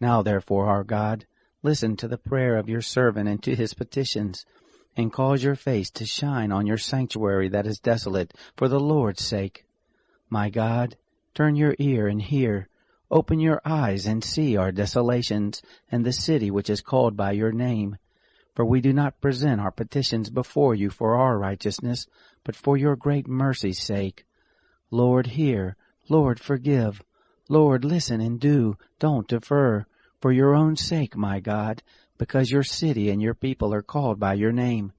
Now therefore, our God, listen to the prayer of your servant and to his petitions, and cause your face to shine on your sanctuary that is desolate, for the Lord's sake. My God, turn your ear and hear. Open your eyes and see our desolations, and the city which is called by your name. For we do not present our petitions before you for our righteousness, but for your great mercy's sake. Lord, hear. Lord, forgive. Lord, listen and do. Don't defer. For your own sake, my God, because your city and your people are called by your name.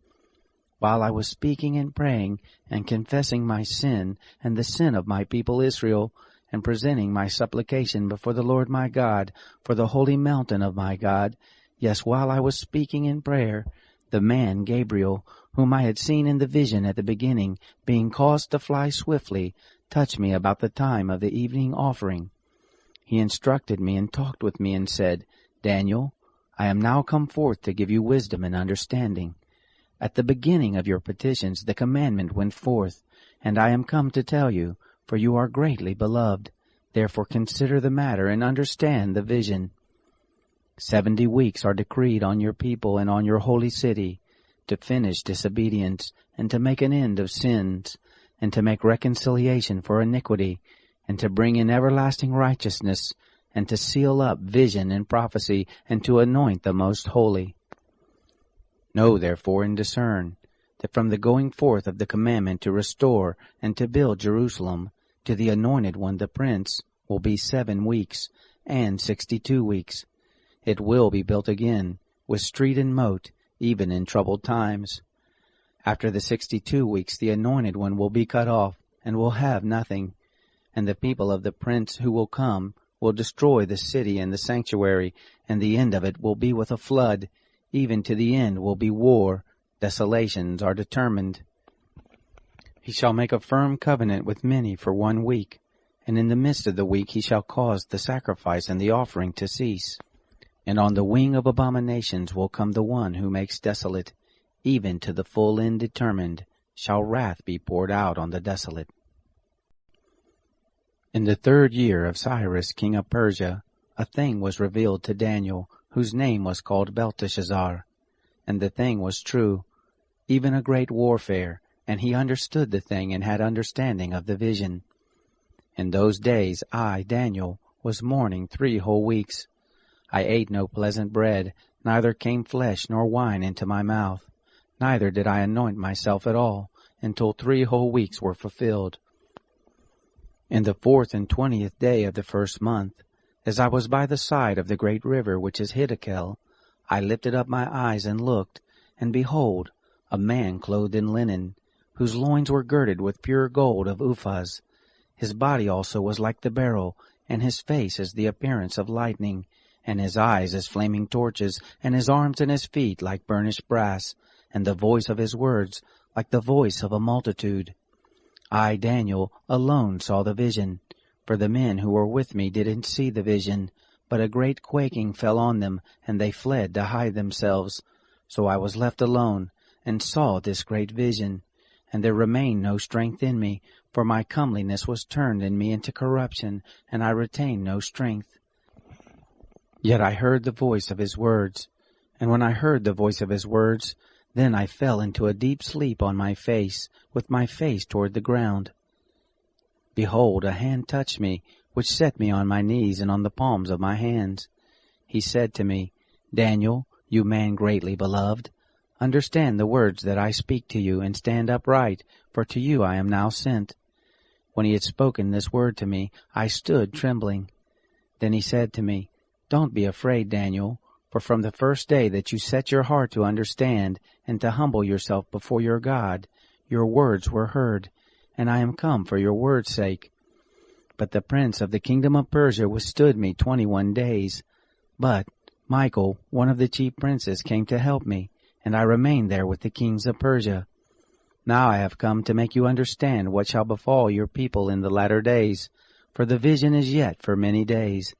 While I was speaking and praying, and confessing my sin, and the sin of my people Israel, and presenting my supplication before the Lord my God, for the holy mountain of my God, yes, while I was speaking in prayer, the man Gabriel, whom I had seen in the vision at the beginning, being caused to fly swiftly, touched me about the time of the evening offering. He instructed me and talked with me and said, Daniel, I am now come forth to give you wisdom and understanding. At the beginning of your petitions the commandment went forth, and I am come to tell you, for you are greatly beloved. Therefore consider the matter and understand the vision. 70 weeks are decreed on your people and on your holy city, to finish disobedience, and to make an end of sins, and to make reconciliation for iniquity, and to bring in everlasting righteousness, and to seal up vision and prophecy, and to anoint the most holy. Know therefore and discern, that from the going forth of the commandment to restore and to build Jerusalem, to the anointed one the prince, will be 7 weeks, and 62 weeks. It will be built again, with street and moat, even in troubled times. After the 62 weeks the anointed one will be cut off, and will have nothing. And the people of the prince who will come will destroy the city and the sanctuary, and the end of it will be with a flood, even to the end will be war. Desolations are determined. He shall make a firm covenant with many for 1 week, and in the midst of the week he shall cause the sacrifice and the offering to cease. And on the wing of abominations will come the one who makes desolate, even to the full end determined, shall wrath be poured out on the desolate. In the 3rd year of Cyrus king of Persia, a thing was revealed to Daniel, whose name was called Belteshazzar. And the thing was true, even a great warfare, and he understood the thing and had understanding of the vision. In those days I, Daniel, was mourning 3 whole weeks. I ate no pleasant bread, neither came flesh nor wine into my mouth, neither did I anoint myself at all, until 3 whole weeks were fulfilled. In the 4th and 20th day of the 1st month, as I was by the side of the great river which is Hiddekel, I lifted up my eyes and looked, and behold, a man clothed in linen, whose loins were girded with pure gold of Uphaz. His body also was like the beryl, and his face as the appearance of lightning, and his eyes as flaming torches, and his arms and his feet like burnished brass, and the voice of his words like the voice of a multitude. I, Daniel, alone saw the vision, for the men who were with me didn't see the vision, but a great quaking fell on them, and they fled to hide themselves. So I was left alone, and saw this great vision, and there remained no strength in me, for my comeliness was turned in me into corruption, and I retained no strength. Yet I heard the voice of his words, and when I heard the voice of his words, then I fell into a deep sleep on my face, with my face toward the ground. Behold, a hand touched me, which set me on my knees and on the palms of my hands. He said to me, Daniel, you man greatly beloved, understand the words that I speak to you, and stand upright, for to you I am now sent. When he had spoken this word to me, I stood trembling. Then he said to me, Don't be afraid, Daniel, for from the first day that you set your heart to understand and to humble yourself before your God, your words were heard, and I am come for your word's sake. But the prince of the kingdom of Persia withstood me 21 days. But Michael, one of the chief princes, came to help me, and I remained there with the kings of Persia. Now I have come to make you understand what shall befall your people in the latter days, for the vision is yet for many days.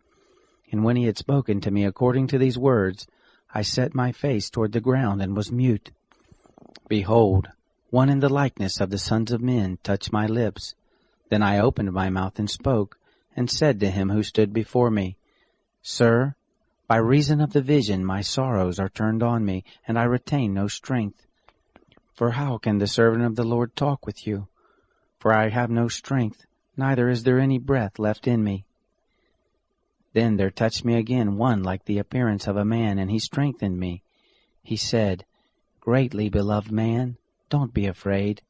And when he had spoken to me according to these words, I set my face toward the ground and was mute. Behold, one in the likeness of the sons of men touched my lips. Then I opened my mouth and spoke, and said to him who stood before me, Sir, by reason of the vision my sorrows are turned on me, and I retain no strength. For how can the servant of the Lord talk with you? For I have no strength, neither is there any breath left in me. Then there touched me again one like the appearance of a man, and he strengthened me. He said, Greatly beloved man, don't be afraid.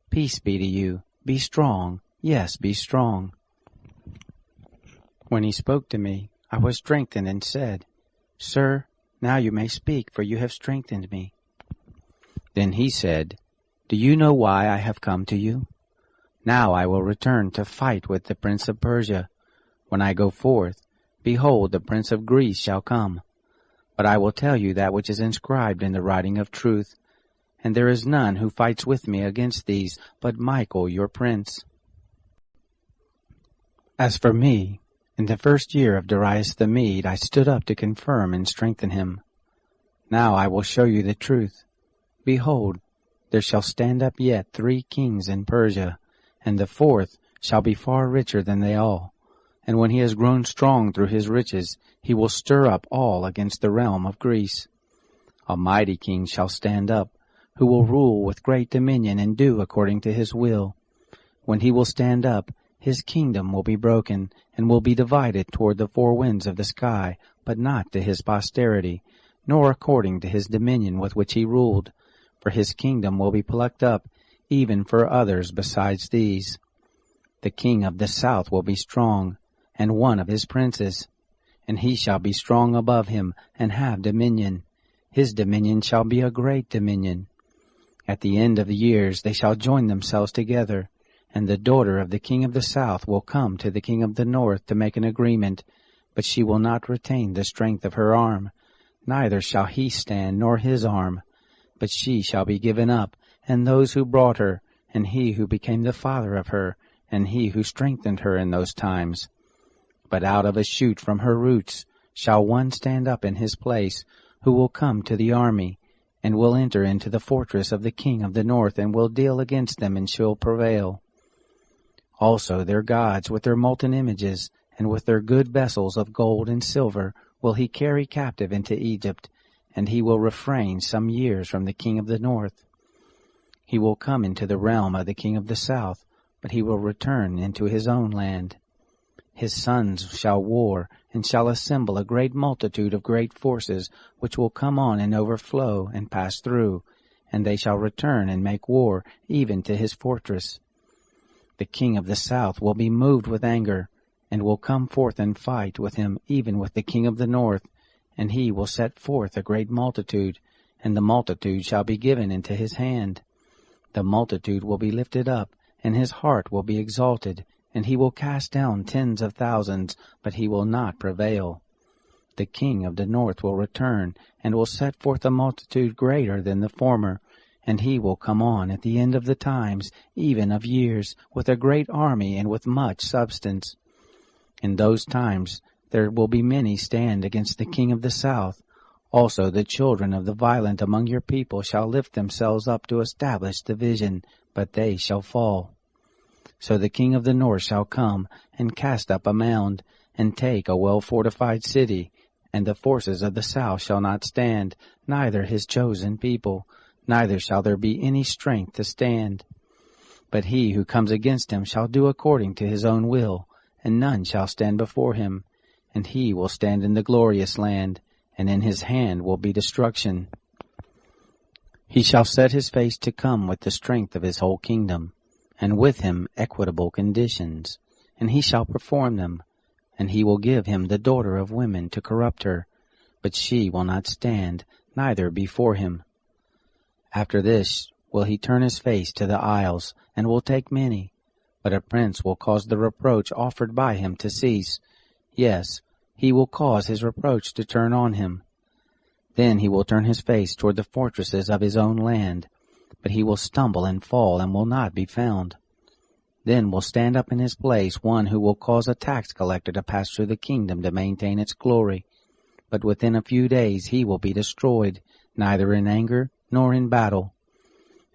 Peace be to you. Be strong. Yes, be strong. When he spoke to me, I was strengthened and said, Sir, now you may speak, for you have strengthened me. Then he said, Do you know why I have come to you? Now I will return to fight with the prince of Persia. When I go forth, behold, the prince of Greece shall come. But I will tell you that which is inscribed in the writing of truth, and there is none who fights with me against these, but Michael your prince. As for me, in the 1st year of Darius the Mede, I stood up to confirm and strengthen him. Now I will show you the truth. Behold, there shall stand up yet 3 kings in Persia, and the 4th shall be far richer than they all. And when he has grown strong through his riches, he will stir up all against the realm of Greece. A mighty king shall stand up, who will rule with great dominion and do according to his will. When he will stand up, his kingdom will be broken, and will be divided toward the 4 winds of the sky, but not to his posterity, nor according to his dominion with which he ruled. For his kingdom will be plucked up, even for others besides these. The king of the south will be strong, and one of his princes. And he shall be strong above him, and have dominion. His dominion shall be a great dominion. At the end of the years they shall join themselves together, and the daughter of the king of the south will come to the king of the north to make an agreement, but she will not retain the strength of her arm, neither shall he stand nor his arm, but she shall be given up, and those who brought her, and he who became the father of her, and he who strengthened her in those times. But out of a shoot from her roots shall one stand up in his place, who will come to the army, and will enter into the fortress of the king of the north, and will deal against them, and shall prevail. Also their gods with their molten images, and with their good vessels of gold and silver, will he carry captive into Egypt, and he will refrain some years from the king of the north. He will come into the realm of the king of the south, but he will return into his own land. His sons shall war, and shall assemble a great multitude of great forces, which will come on and overflow, and pass through, and they shall return and make war, even to his fortress. The king of the south will be moved with anger, and will come forth and fight with him, even with the king of the north, and he will set forth a great multitude, and the multitude shall be given into his hand. The multitude will be lifted up, and his heart will be exalted, and he will cast down 10s of thousands, but he will not prevail. The king of the north will return, and will set forth a multitude greater than the former, and he will come on at the end of the times, even of years, with a great army and with much substance. In those times there will be many stand against the king of the south. Also the children of the violent among your people shall lift themselves up to establish division, but they shall fall. So the king of the north shall come, and cast up a mound, and take a well-fortified city, and the forces of the south shall not stand, neither his chosen people, neither shall there be any strength to stand. But he who comes against him shall do according to his own will, and none shall stand before him. And he will stand in the glorious land, and in his hand will be destruction. He shall set his face to come with the strength of his whole kingdom, and with him equitable conditions, and he shall perform them. And he will give him the daughter of women to corrupt her, but she will not stand, neither before him. After this will he turn his face to the isles, and will take many. But a prince will cause the reproach offered by him to cease. Yes, he will cause his reproach to turn on him. Then he will turn his face toward the fortresses of his own land, but he will stumble and fall, and will not be found. Then will stand up in his place one who will cause a tax collector to pass through the kingdom to maintain its glory. But within a few days he will be destroyed, neither in anger nor in battle.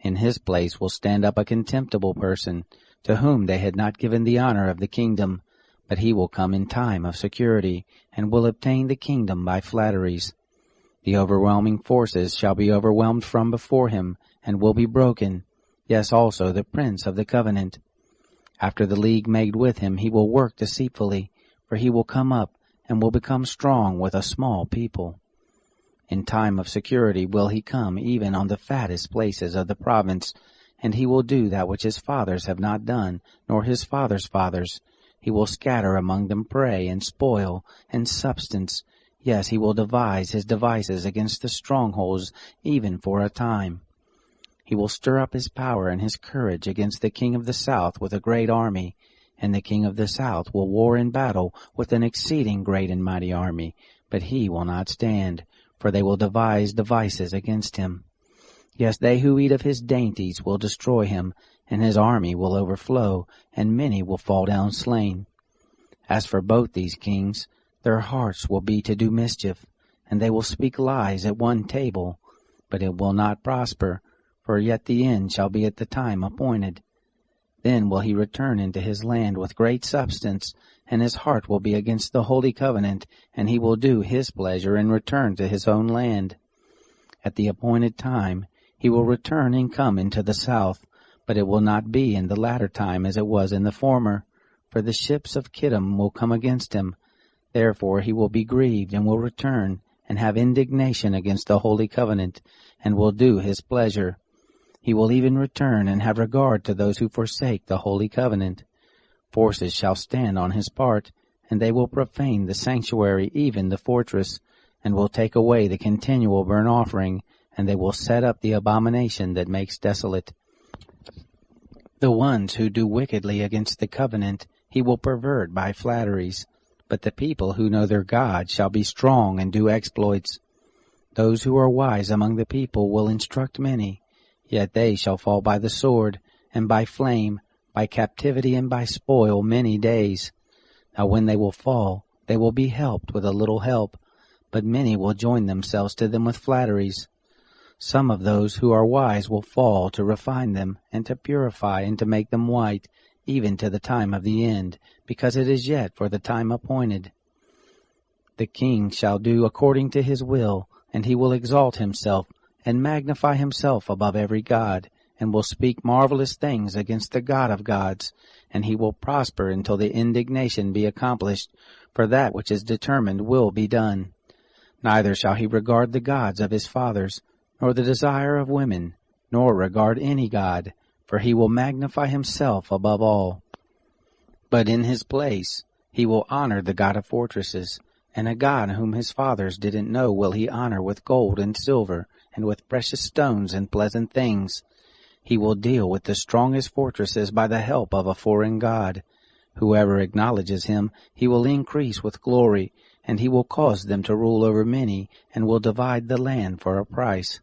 In his place will stand up a contemptible person, to whom they had not given the honor of the kingdom, but he will come in time of security, and will obtain the kingdom by flatteries. The overwhelming forces shall be overwhelmed from before him, and will be broken, yes, also the prince of the covenant. After the league made with him he will work deceitfully, for he will come up, and will become strong with a small people. In time of security will he come even on the fattest places of the province, and he will do that which his fathers have not done, nor his fathers' fathers. He will scatter among them prey and spoil and substance. Yes, he will devise his devices against the strongholds, even for a time. He will stir up his power and his courage against the king of the south with a great army, and the king of the south will war in battle with an exceeding great and mighty army, but he will not stand, for they will devise devices against him. Yes, they who eat of his dainties will destroy him, and his army will overflow, and many will fall down slain. As for both these kings, their hearts will be to do mischief, and they will speak lies at one table. but it will not prosper, for yet the end shall be at the time appointed. Then will he return into his land with great substance, and his heart will be against the holy covenant, and he will do his pleasure and return to his own land. At the appointed time he will return and come into the south, but it will not be in the latter time as it was in the former, for the ships of Kittim will come against him. Therefore he will be grieved, and will return, and have indignation against the holy covenant, and will do his pleasure. He will even return and have regard to those who forsake the holy covenant. Forces shall stand on his part, and they will profane the sanctuary, even the fortress, and will take away the continual burnt offering, and they will set up the abomination that makes desolate. The ones who do wickedly against the covenant he will pervert by flatteries, but the people who know their God shall be strong and do exploits. Those who are wise among the people will instruct many, yet they shall fall by the sword, and by flame, by captivity, and by spoil many days. Now when they will fall, they will be helped with a little help, but many will join themselves to them with flatteries. Some of those who are wise will fall to refine them, and to purify, and to make them white, even to the time of the end, because it is yet for the time appointed. The king shall do according to his will, and he will exalt himself, and magnify himself above every god, and will speak marvelous things against the God of gods, and he will prosper until the indignation be accomplished, for that which is determined will be done. Neither shall he regard the gods of his fathers, nor the desire of women, nor regard any god, for he will magnify himself above all. But in his place he will honor the God of fortresses, and a God whom his fathers didn't know will he honor with gold and silver, and with precious stones and pleasant things. He will deal with the strongest fortresses by the help of a foreign god. Whoever acknowledges him he will increase with glory, and he will cause them to rule over many, and will divide the land for a price.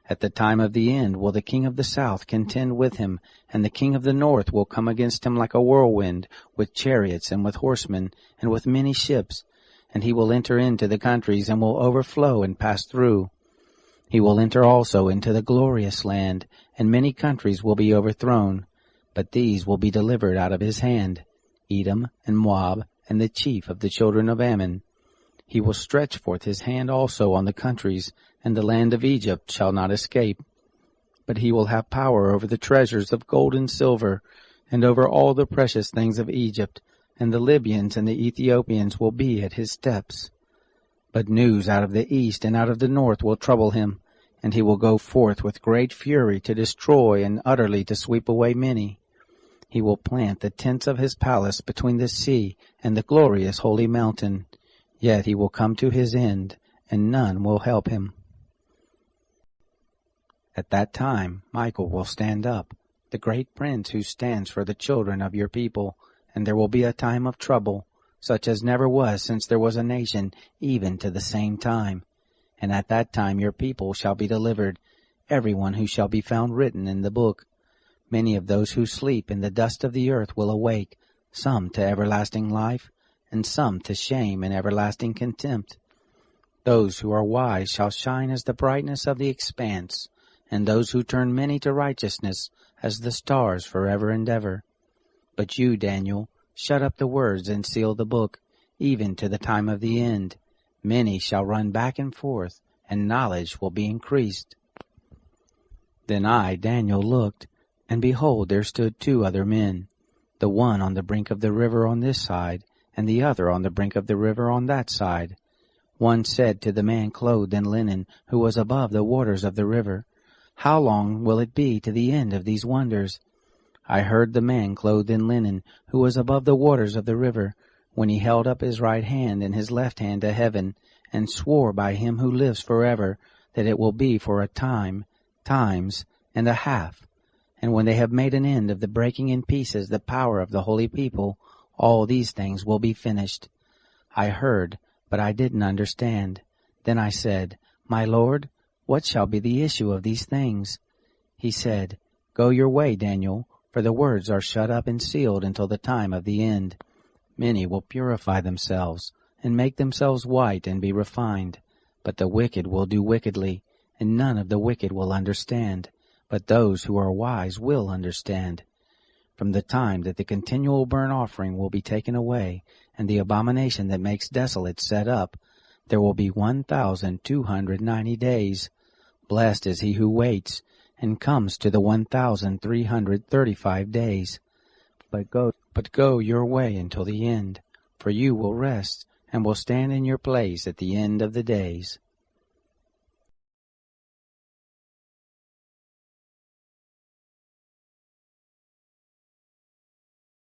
At the time of the end will the king of the south contend with him, and the king of the north will come against him like a whirlwind, with chariots and with horsemen, and with many ships, and he will enter into the countries, and will overflow and pass through. He will enter also into the glorious land, and many countries will be overthrown, but these will be delivered out of his hand, Edom and Moab, and the chief of the children of Ammon. He will stretch forth his hand also on the countries, and the land of Egypt shall not escape. But he will have power over the treasures of gold and silver, and over all the precious things of Egypt, and the Libyans and the Ethiopians will be at his steps. But news out of the east and out of the north will trouble him, and he will go forth with great fury to destroy and utterly to sweep away many. He will plant the tents of his palace between the sea and the glorious holy mountain. Yet he will come to his end, and none will help him. At that time Michael will stand up, the great prince who stands for the children of your people, and there will be a time of trouble, such as never was since there was a nation, even to the same time. And at that time your people shall be delivered, every one who shall be found written in the book. Many of those who sleep in the dust of the earth will awake, some to everlasting life, and some to shame and everlasting contempt. Those who are wise shall shine as the brightness of the expanse, and those who turn many to righteousness as the stars forever and ever. But you, Daniel, shut up the words and seal the book, even to the time of the end. Many shall run back and forth, and knowledge will be increased. Then I, Daniel, looked, and behold, there stood 2 other men, the one on the brink of the river on this side, and the other on the brink of the river on that side. One said to the man clothed in linen, who was above the waters of the river, How long will it be to the end of these wonders? I heard the man clothed in linen, who was above the waters of the river, when he held up his right hand and his left hand to heaven, and swore by him who lives forever, that it will be for a time, times, and a half. And when they have made an end of the breaking in pieces the power of the holy people, all these things will be finished. I heard, but I didn't understand. Then I said, My Lord, what shall be the issue of these things? He said, Go your way, Daniel, for the words are shut up and sealed until the time of the end. Many will purify themselves, and make themselves white and be refined, but the wicked will do wickedly, and none of the wicked will understand, but those who are wise will understand. From the time that the continual burnt offering will be taken away, and the abomination that makes desolate set up, there will be 1,290 days. Blessed is he who waits, and comes to the 1,335 days. But go your way until the end, for you will rest, and will stand in your place at the end of the days.